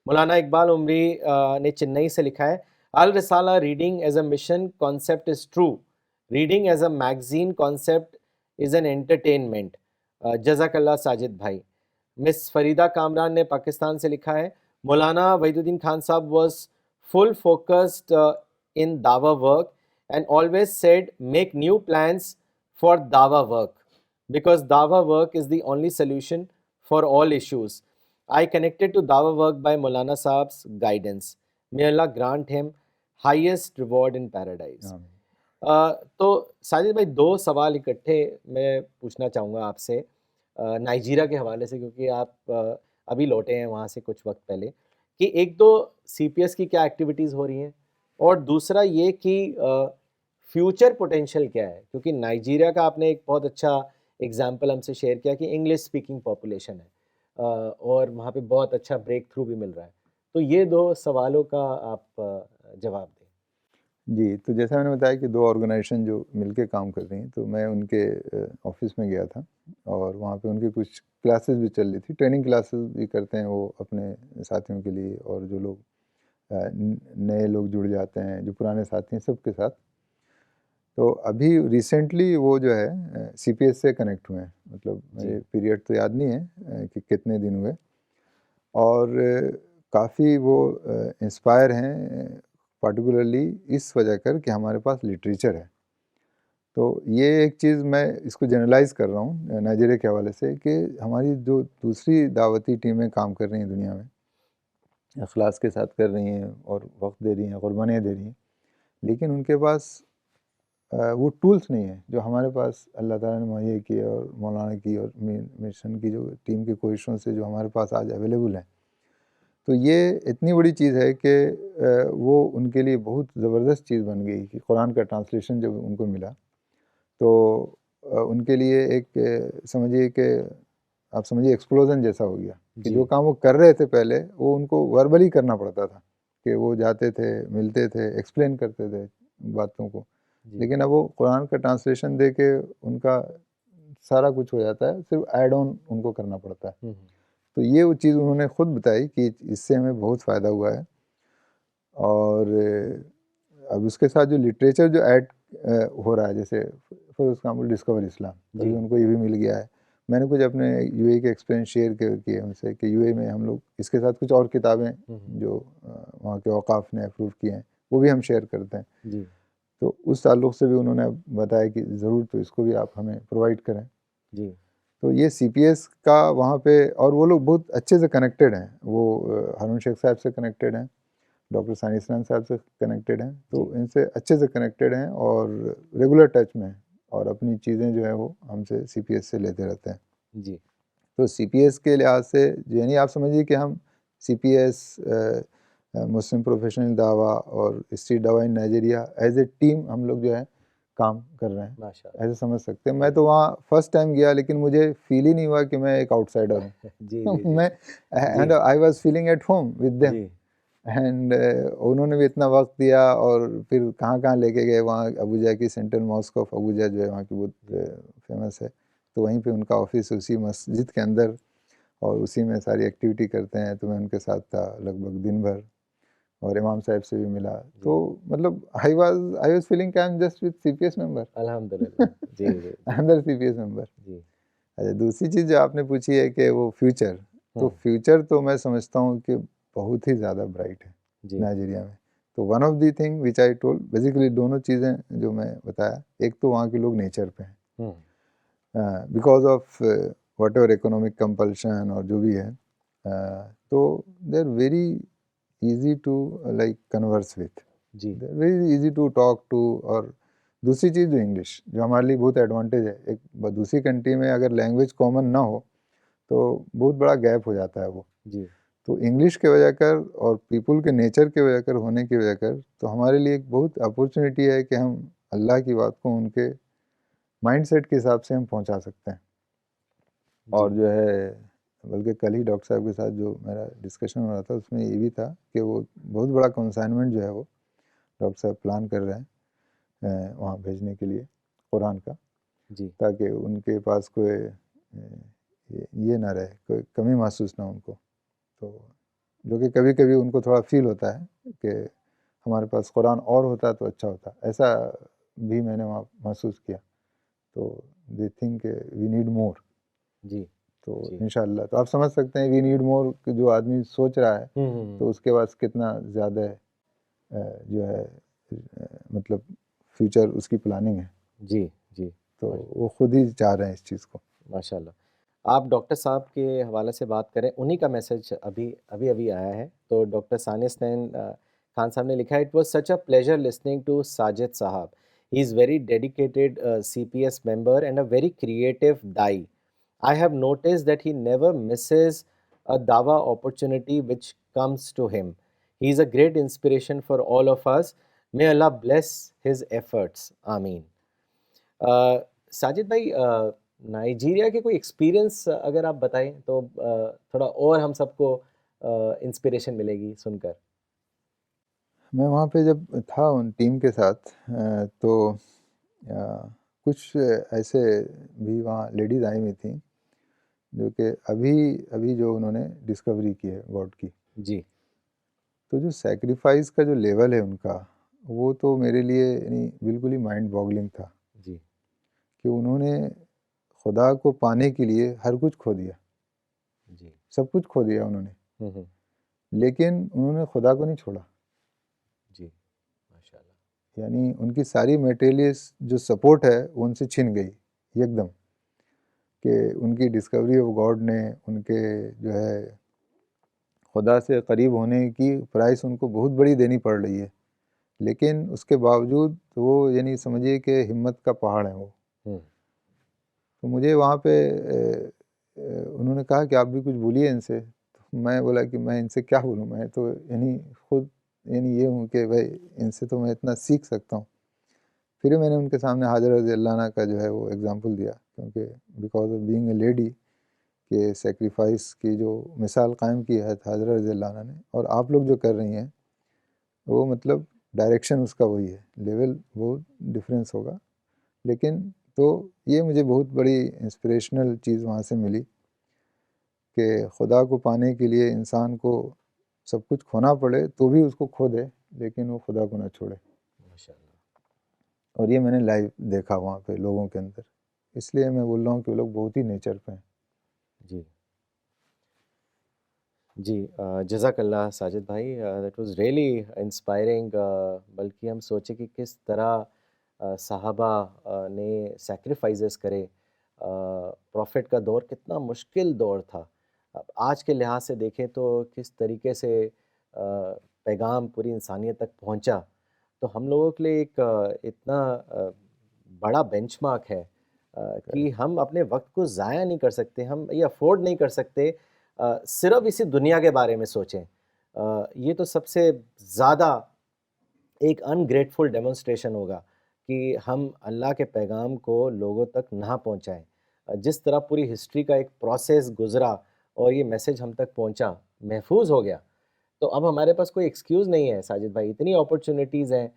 मौलाना इकबाल उमरी ने चेन्नई से लिखा है, Al Risala reading as a mission concept is true. Reading as a magazine concept is an entertainment. जज़ाकल्लाह साजिद भाई. Miss Farida Kamran ने पाकिस्तान से लिखा है, मौलाना वहीदुद्दीन खान साहब वॉज फुल फोकस्ड इन दावा work and always said make new plans for dawa work because dawa work is the only solution for all issues. I connected to dawa work by Maulana Saab's guidance. May Allah grant him highest reward in paradise. तो साजिद भाई, दो सवाल इकट्ठे मैं पूछना चाहूँगा आपसे Nigeria के हवाले से, क्योंकि आप अभी लौटे हैं वहाँ से कुछ वक्त पहले, कि एक तो सीपीएस की क्या एक्टिविटीज़ हो रही हैं और दूसरा ये कि फ्यूचर पोटेंशियल क्या है, क्योंकि नाइजीरिया का आपने एक बहुत अच्छा एग्जाम्पल हमसे शेयर किया कि इंग्लिश स्पीकिंग पॉपुलेशन है और वहाँ पे बहुत अच्छा ब्रेक थ्रू भी मिल रहा है. तो ये दो सवालों का आप जवाब दें. जी, तो जैसा मैंने बताया कि दो ऑर्गेनाइजेशन जो मिलके काम कर रही हैं, तो मैं उनके ऑफिस में गया था और वहाँ पे उनकी कुछ क्लासेस भी चल रही थी. ट्रेनिंग क्लासेस भी करते हैं वो अपने साथियों के लिए, और जो लोग नए लोग जुड़ जाते हैं, जो पुराने साथी हैं, सबके साथ. तो अभी रिसेंटली वो जो है सीपीएस से कनेक्ट हुए हैं. मतलब मुझे पीरियड तो याद नहीं है कि कितने दिन हुए, और काफ़ी वो इंस्पायर हैं, पार्टिकुलरली इस वजह कर कि हमारे पास लिटरेचर है. तो ये एक चीज़ मैं इसको जनरलाइज़ कर रहा हूँ नाइजीरिया के हवाले से, कि हमारी जो दूसरी दावती टीमें काम कर रही हैं दुनिया में, अखलास के साथ कर रही हैं और वक्त दे रही हैं, कुर्बानियाँ दे रही हैं, लेकिन उनके पास वो टूल्स नहीं है जो हमारे पास अल्लाह ताला ने मुहैया किए, और मौलाना की और मिशन की जो टीम की कोशिशों से जो हमारे पास आज अवेलेबल है. तो ये इतनी बड़ी चीज़ है कि वो उनके लिए बहुत ज़बरदस्त चीज़ बन गई कि कुरान का ट्रांसलेशन जब उनको मिला, तो उनके लिए एक समझिए कि आप समझिए एक्सप्लोजन जैसा हो गया कि जो काम वो कर रहे थे पहले, वो उनको वर्बली करना पड़ता था कि वो जाते थे, मिलते थे, एक्सप्लेन करते थे बातों को, लेकिन अब वो कुरान का ट्रांसलेशन दे के उनका सारा कुछ हो जाता है, सिर्फ ऐड ऑन उनको करना पड़ता है. तो ये वो चीज़ उन्होंने ख़ुद बताई कि इससे हमें बहुत फ़ायदा हुआ है. और अब उसके साथ जो लिटरेचर जो ऐड हो रहा है, जैसे फॉर एग्जाम्पल डिस्कवर इस्लाम, तो उनको ये भी मिल गया है. मैंने कुछ अपने यूए के एक्सपीरियंस शेयर किए उनसे कि यूए में हम लोग इसके साथ कुछ और किताबें जो वहाँ के औकाफ ने अप्रूव किए हैं, वो भी हम शेयर करते हैं. जी. तो उस ताल्लुक़ से भी उन्होंने बताया कि ज़रूर तो इसको भी आप हमें प्रोवाइड करें. जी. तो ये सीपीएस का वहाँ पे, और वो लोग बहुत अच्छे से कनेक्टेड हैं. वो हारून शेख साहब से कनेक्टेड हैं, डॉक्टर सानिस्लान साहब से कनेक्टेड हैं, तो इनसे अच्छे से कनेक्टेड हैं और रेगुलर टच में हैं, और अपनी चीज़ें जो है वो हमसे सीपीएस से लेते रहते हैं. जी. तो सीपीएस के लिहाज से यानी आप समझिए कि हम सीपीएस, मुस्लिम प्रोफेशनल दावा और स्ट्रीट दावा इन नाइजीरिया एज ए टीम हम लोग जो है काम कर रहे हैं, ऐसे समझ सकते हैं. मैं तो वहाँ फर्स्ट टाइम गया, लेकिन मुझे फील ही नहीं हुआ कि मैं एक आउटसाइडर हूँ. मैं and I was feeling at home with them, and उन्होंने भी इतना वक्त दिया, और फिर कहाँ कहाँ लेके गए. वहाँ अबूजा की सेंट्रल मॉस्क ऑफ अबूजा जो है वहाँ की बहुत फेमस है, तो वहीं पे उनका ऑफिस उसी मस्जिद के अंदर, और उसी में सारी एक्टिविटी करते हैं. तो मैं उनके साथ था लगभग दिन भर, और इमाम साहब से भी मिला. तो मतलब I was feeling I am just with CPS member. अल्हम्दुलिल्लाह. जी जी. अंदर सीपीएस मेंबर. जी. अच्छा, दूसरी चीज़ जो आपने पूछी है कि वो फ्यूचर, तो फ्यूचर तो मैं समझता हूँ कि बहुत ही ज़्यादा ब्राइट है नाइजीरिया में. तो one of the thing which I told, basically दोनों चीज़ें जो मैं बताया, एक तो वहाँ के लोग नेचर पे हैं, because of whatever economic compulsion और जो भी है, तो they are very easy to like converse with. जी very easy to talk to. और दूसरी चीज़ जो इंग्लिश, जो हमारे लिए बहुत एडवांटेज है, एक दूसरी कंट्री में अगर लैंग्वेज कॉमन ना हो तो बहुत बड़ा गैप हो जाता है वो। जी तो इंग्लिश के वजह कर और पीपल के नेचर के वजह कर, होने की वजह कर, तो हमारे लिए एक बहुत अपॉर्चुनिटी है कि हम अल्लाह की बात को उनके माइंडसेट के हिसाब से हम पहुंचा सकते हैं। और जी जो है, बल्कि कल ही डॉक्टर साहब के साथ जो मेरा डिस्कशन हो रहा था उसमें ये भी था कि वो बहुत बड़ा कंसाइनमेंट जो है वो डॉक्टर साहब प्लान कर रहे हैं वहाँ भेजने के लिए कुरान का, जी ताकि उनके पास कोई ये ना रहे, कोई कमी महसूस ना उनको। तो जो कि कभी कभी उनको थोड़ा फील होता है कि हमारे पास कुरान और होता तो अच्छा होता, ऐसा भी मैंने वहाँ महसूस किया। तो they think we need more. जी तो जी इंशाल्लाह, तो आप समझ सकते हैं वी नीड मोर जो आदमी सोच रहा है हम्म। तो उसके पास कितना ज़्यादा जो है मतलब फ्यूचर उसकी प्लानिंग है। जी जी तो वो खुद ही चाह रहे हैं इस चीज़ को। माशाल्लाह। आप डॉक्टर साहब के हवाले से बात करें, उन्हीं का मैसेज अभी अभी अभी आया है। तो डॉक्टर सानिस्नैन खान साहब ने लिखा है, it was such a pleasure listening to Sajid sahab. He is very dedicated CPS member and a very creative दाई. I have noticed that he never misses a dawa opportunity which comes to him. He is a great inspiration for all of us. May Allah bless his efforts. Ameen. Sajid भाई, Nigeria के कोई experience अगर आप बताएं तो थोड़ा और हम सबको इंस्पिरेशन मिलेगी सुनकर। मैं वहाँ पे जब था उन टीम के साथ तो कुछ ऐसे भी वहाँ लेडीज़ आई हुई थी जो कि अभी अभी जो उन्होंने डिस्कवरी की है गॉड की। जी तो जो सैक्रिफाइस का जो लेवल है उनका, वो तो मेरे लिए यानी बिल्कुल ही माइंड बॉगलिंग था जी कि उन्होंने खुदा को पाने के लिए हर कुछ खो दिया, जी। सब कुछ खो दिया उन्होंने, हम्म। लेकिन उन्होंने खुदा को नहीं छोड़ा। जी माशाल्लाह। यानी उनकी सारी मटेरियल्स जो सपोर्ट है वो उनसे छिन गई एकदम, कि उनकी डिस्कवरी ऑफ गॉड ने उनके जो है खुदा से करीब होने की प्राइस उनको बहुत बड़ी देनी पड़ रही है, लेकिन उसके बावजूद वो यानी समझिए कि हिम्मत का पहाड़ है वो। हम्म तो मुझे वहाँ पे उन्होंने कहा कि आप भी कुछ बोलिए इनसे। तो मैं बोला कि मैं इनसे क्या बोलूँ, मैं तो यानी खुद यानी ये हूँ कि भाई इनसे तो मैं इतना सीख सकता हूँ। फिर मैंने उनके सामने हाजरा रज़ी अल्लाह अन्हा का जो है वो एग्ज़ाम्पल दिया, क्योंकि because of being a lady के सैक्रिफाइस की जो मिसाल कायम की है हाजरा रज़ी अल्लाह अन्हा ने, और आप लोग जो कर रही हैं वो मतलब डायरेक्शन उसका वही है, लेवल वो डिफरेंस होगा। लेकिन तो ये मुझे बहुत बड़ी इंस्पिरेशनल चीज़ वहाँ से मिली कि खुदा को पाने के लिए इंसान को सब कुछ खोना पड़े तो भी उसको खो दे, लेकिन वो खुदा को ना छोड़े। माशाल्लाह। और ये मैंने लाइव देखा वहाँ पे लोगों के अंदर, इसलिए मैं बोल रहा हूँ कि वो लोग बहुत ही नेचर पे हैं। जी जी। जज़ाकल्लाह साजिद भाई, दैट वाज रियली इंस्पायरिंग। बल्कि हम सोचे कि किस तरह सहाबा ने सैक्रिफाइसेस करे। प्रॉफिट का दौर कितना मुश्किल दौर था। अब आज के लिहाज से देखें तो किस तरीके से पैगाम पूरी इंसानियत तक पहुंचा। तो हम लोगों के लिए एक इतना बड़ा बेंचमार्क है कि हम अपने वक्त को ज़ाया नहीं कर सकते, हम ये अफोर्ड नहीं कर सकते सिर्फ इसी दुनिया के बारे में सोचें। ये तो सबसे ज़्यादा एक अनग्रेटफुल डेमोन्स्ट्रेशन होगा कि हम अल्लाह के पैगाम को लोगों तक ना पहुंचाएं। जिस तरह पूरी हिस्ट्री का एक प्रोसेस गुजरा और ये मैसेज हम तक पहुंचा, महफूज हो गया, तो अब हमारे पास कोई एक्सक्यूज़ नहीं है साजिद भाई, इतनी अपॉर्चुनिटीज़ हैं।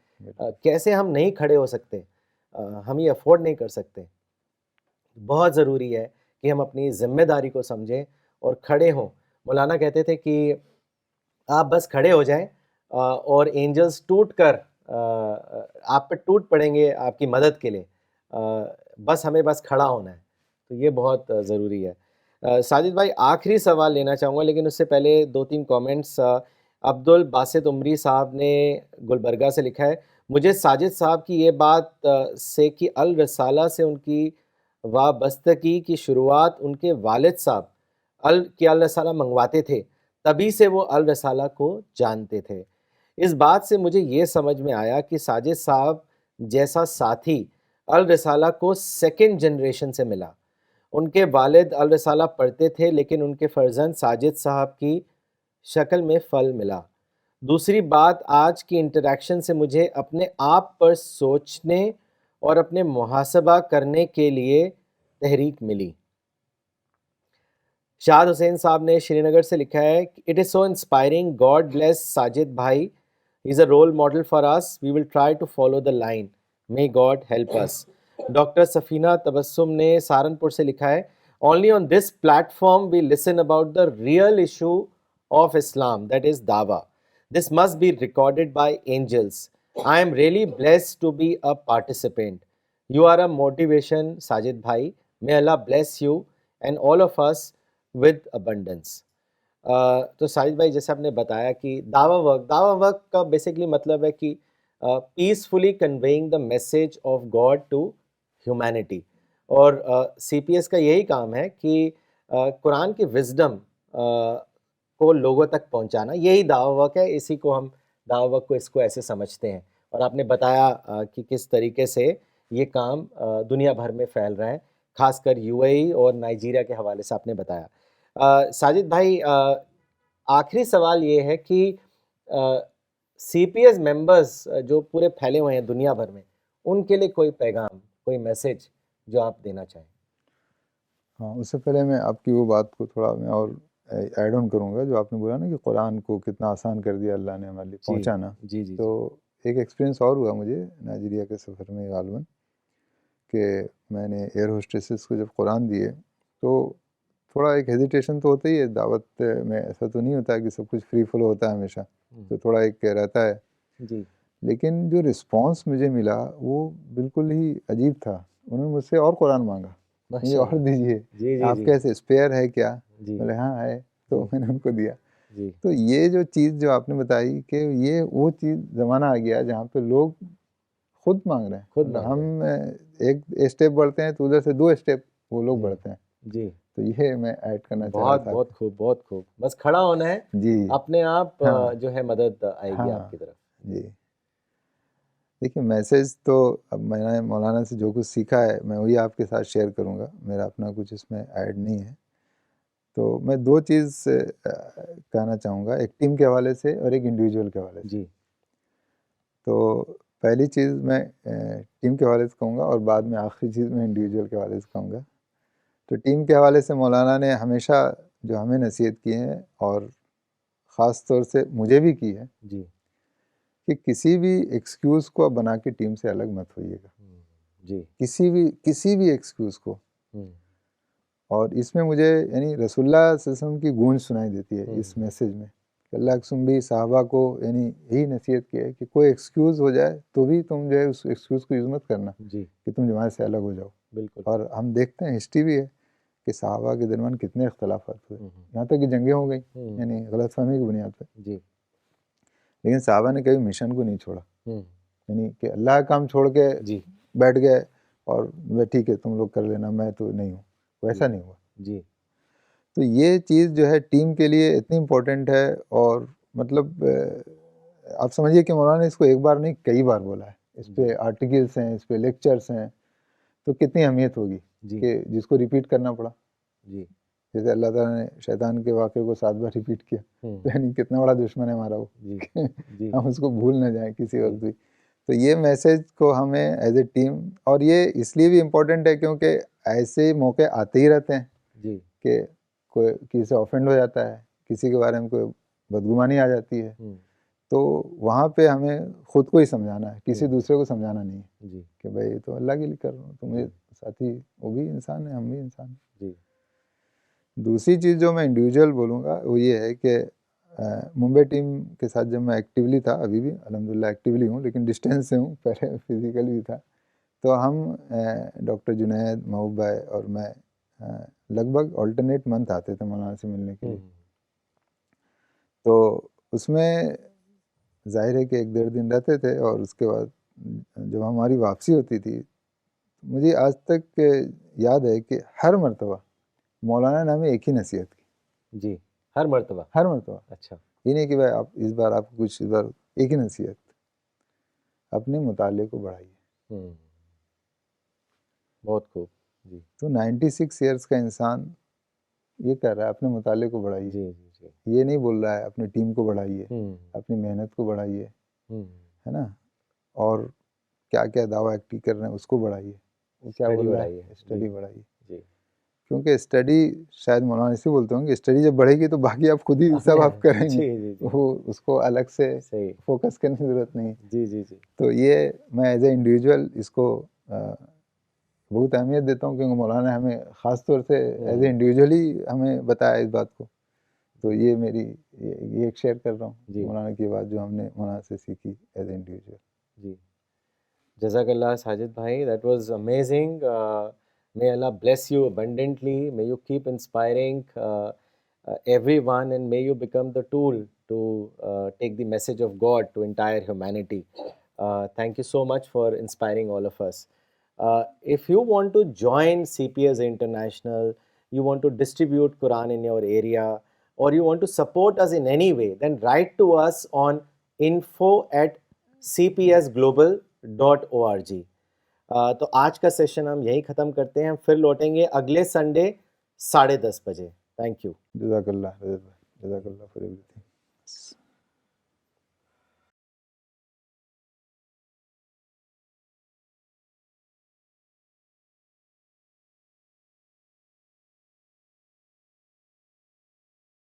कैसे हम नहीं खड़े हो सकते? हम ये अफोर्ड नहीं कर सकते। बहुत ज़रूरी है कि हम अपनी ज़िम्मेदारी को समझें और खड़े हों। मौलाना कहते थे कि आप बस खड़े हो जाएँ और एंजल्स टूट कर आप पे टूट पड़ेंगे आपकी मदद के लिए। बस हमें बस खड़ा होना है। तो ये बहुत ज़रूरी है। साजिद भाई, आखिरी सवाल लेना चाहूँगा, लेकिन उससे पहले 2-3 कमेंट्स। अब्दुल बासित उमरी साहब ने गुलबर्गा से लिखा है, मुझे साजिद साहब की ये बात से कि अल रसाला से उनकी वाबस्तगी की शुरुआत उनके वालिद साहब अल रसाला मंगवाते थे, तभी से वो अल रसाला को जानते थे। इस बात से मुझे ये समझ में आया कि साजिद साहब जैसा साथी अल रिसाला को सेकंड जनरेशन से मिला। उनके वालिद अल रिसाला पढ़ते थे, लेकिन उनके फर्जंद साजिद साहब की शक्ल में फल मिला। दूसरी बात, आज की इंटरैक्शन से मुझे अपने आप पर सोचने और अपने मुहासबा करने के लिए तहरीक मिली। शाद हुसैन साहब ने श्रीनगर से लिखा है, it is so inspiring, God bless Sajid bhai, is a role model for us, we will try to follow the line, may God help us. Doctor Safina Tabassum ने सहारनपुर से लिखा है, only on this platform we listen about the real issue of Islam, that is Dawa. This must be recorded by angels. I am really blessed to be a participant. You are a motivation, Sajid Bhai. May Allah bless you and all of us with abundance. तो साजिद भाई, जैसे आपने बताया कि दावा work का basically मतलब है कि peacefully conveying the message of God to humanity. और CPS का यही काम है कि कुरान की विजडम को लोगों तक पहुंचाना, यही दावा वर्क है। इसी को हम दावा वर्क को इसको ऐसे समझते हैं। और आपने बताया कि किस तरीके से ये काम दुनिया भर में फैल रहा है, खासकर UAE और नाइजीरिया के हवाले से आपने बताया। साजिद भाई, आखिरी सवाल ये है कि CPS मेंबर्स जो पूरे फैले हुए हैं दुनिया भर में, उनके लिए कोई पैगाम, कोई मैसेज जो आप देना चाहें? हाँ, उससे पहले मैं आपकी वो बात को थोड़ा मैं और ऐड ऑन करूँगा, जो आपने बोला ना कि कुरान को कितना आसान कर दिया अल्लाह ने हमारे लिए पहुँचाना। जी जी। तो एक एक्सपीरियंस और हुआ मुझे नाइजीरिया के सफ़र में गालबन, कि मैंने एयर होस्टेसेस को जब कुरान दिए तो थोड़ा एक हेजिटेशन तो होता ही है। दावत में ऐसा तो नहीं होता है कि सब कुछ फ्री फ्लो होता है हमेशा, तो थोड़ा एक रहता है जी। लेकिन जो रिस्पांस मुझे मिला वो बिल्कुल ही अजीब था। उन्होंने मुझसे और कुरान मांगा, मुझे और दीजिए, जी जी आपके ऐसे स्पेयर है क्या? जी बोले हाँ है, तो मैंने उनको दिया। जी तो ये जो चीज़ जो आपने बताई कि ये वो चीज़ ज़माना आ गया जहाँ पे लोग खुद मांग रहे हैं। खुद मतलब मांग हम एक स्टेप बढ़ते हैं तो उधर से 2 स्टेप वो लोग जी बढ़ते हैं। जी। तो ये मैं ऐड करना चाह रहा बहुत था। बहुत खूब, बहुत खूब। बस खड़ा होना है, जी, अपने आप हाँ, जो है मदद आएगी हाँ, आपकी तरफ। जी। देखिए मैसेज तो अब मैंने मौलाना से जो कुछ सीखा है मैं वही आपके साथ शेयर करूँगा, मेरा अपना कुछ इसमें ऐड नहीं है। तो मैं 2 चीज़ कहना चाहूँगा, एक टीम के हवाले से और एक इंडिविजुअल के हवाले से। जी तो पहली चीज़ मैं टीम के हवाले से कहूँगा और बाद में आखिरी चीज़ मैं इंडिविजुअल के हवाले से कहूँगा। तो टीम के हवाले से मौलाना ने हमेशा जो हमें नसीहत की है और ख़ास तौर से मुझे भी की है जी कि किसी भी एक्सक्यूज़ को आप बना के टीम से अलग मत होइएगा। जी। किसी भी एक्सक्यूज़ को। हम्म, और इसमें मुझे यानी रसूलुल्लाह सल्लल्लाहु अलैहि वसल्लम की गूंज सुनाई देती है इस हम्म, मैसेज में। अल्लाह के रसूल भी साहबा को यानी यही नसीहत की है कि कोई एक्सक्यूज़ हो जाए तो भी तुम जो है उस एक्सक्यूज़ को यूज़ मत करना जी कि तुम जमात से अलग हो जाओ। बिल्कुल। और हम देखते हैं हिस्ट्री भी है कि साहबा के दरमियान कितने इख्तलाफात हुए, हम्म, यहाँ तक कि जंगें हो गई हम्म, यानी गलतफहमी की बुनियाद पर। जी। लेकिन साहबा ने कभी मिशन को नहीं छोड़ा, हम्म, यानी कि अल्लाह का काम छोड़ के जी बैठ गए और वह ठीक है तुम लोग कर लेना, मैं तो नहीं हूँ, वैसा नहीं हुआ। जी तो ये चीज़ जो है टीम के लिए इतनी इम्पोर्टेंट है और मतलब आप समझिए कि मौलाना ने इसको एक बार नहीं कई बार बोला है। इस पे आर्टिकल्स हैं, इस पे लेक्चर्स हैं, तो कितनी अहमियत होगी जी कि जिसको रिपीट करना पड़ा। जी। जैसे अल्लाह ताला ने शैतान के वाक़े को 7 बार रिपीट किया, तो यानी कितना बड़ा दुश्मन है हमारा वो जी कि जी हम उसको भूल ना जाएँ किसी जी वक़्त भी। तो ये मैसेज को हमें एज़ ए टीम, और ये इसलिए भी इम्पोर्टेंट है क्योंकि ऐसे मौके आते ही रहते हैं जी। कि कोई किसी से ऑफेंड हो जाता है, किसी के बारे में कोई बदगुमानी आ जाती है, तो वहाँ पे हमें खुद को ही समझाना है, किसी दूसरे को समझाना नहीं है जी कि भाई तो अल्लाह के लिए कर रहा हूँ, तो मेरे जी साथी वो भी इंसान है, हम भी इंसान हैं। जी दूसरी चीज़ जो मैं इंडिविजुअल बोलूँगा वो ये है कि मुंबई टीम के साथ जब मैं एक्टिवली था, अभी भी अल्हम्दुलिल्लाह एक्टिवली हूँ लेकिन डिस्टेंस से हूँ, पहले फिज़िकली भी था। तो हम डॉक्टर जुनैद, महबूब भाई और मैं लगभग अल्टरनेट मंथ आते थे मौलाना से मिलने के लिए। तो उसमें ज़ाहिर है कि 1 डेढ़ दिन रहते थे और उसके बाद जब हमारी वापसी होती थी, मुझे आज तक याद है कि हर मर्तबा मौलाना ने हमें एक ही नसीहत की, जी। हर मर्तबा। हर मर्तबा। अच्छा। ये नहीं कि भाई आप इस बार आपको कुछ, इस बार एक ही नसीहत, अपने मुताले को बढ़ाइए। बहुत खूब जी। तो 96 ईयर्स का इंसान ये कर रहा है, अपने मुताले को बढ़ाइए। जी जी जी। ये नहीं बोल रहा है अपनी टीम को बढ़ाइए, हम्म अपनी मेहनत को बढ़ाइए, हम्म। है ना, और क्या क्या दावा एक्टिव कर रहे हैं उसको बढ़ाइए। वो क्या स्टडी बोल रहा बढ़ाइए है, स्टडी जी बढ़ाइए। जी। क्योंकि स्टडी, शायद मौलाना इसे बोलते होंगे, स्टडी जब बढ़ेगी तो बाकी आप खुद ही सब आप करेंगे, जी जी जी। वो उसको अलग से सही। फोकस करने की ज़रूरत नहीं है। जी जी जी। तो ये मैं एज ए इंडिविजुअल इसको बहुत अहमियत देता हूँ, क्योंकि मौलाना ने हमें ख़ास तौर से एज ए इंडिविजुअली हमें बताया इस बात को। तो ये मेरी ये एक शेयर कर रहा हूँ जी मौलाना की बात जो हमने मौलाना से सीखी एज ए इंडिविजुअल। जी। Jazakallah Sajid Bhai, that was amazing. May Allah bless you abundantly. May you keep inspiring everyone, and may you become the tool to take the message of God to entire humanity. Thank you so much for inspiring all of us. If you want to join CPS International, you want to distribute Quran in your area, or you want to support us in any way, then write to us on info@cpsglobal.org। तो आज का session हम यही ख़त्म करते हैं, हम फिर लौटेंगे अगले संडे 10:30 बजे। Thank you. जज़ाकल्लाह, जज़ाकल्लाह फॉर एवरीथिंग।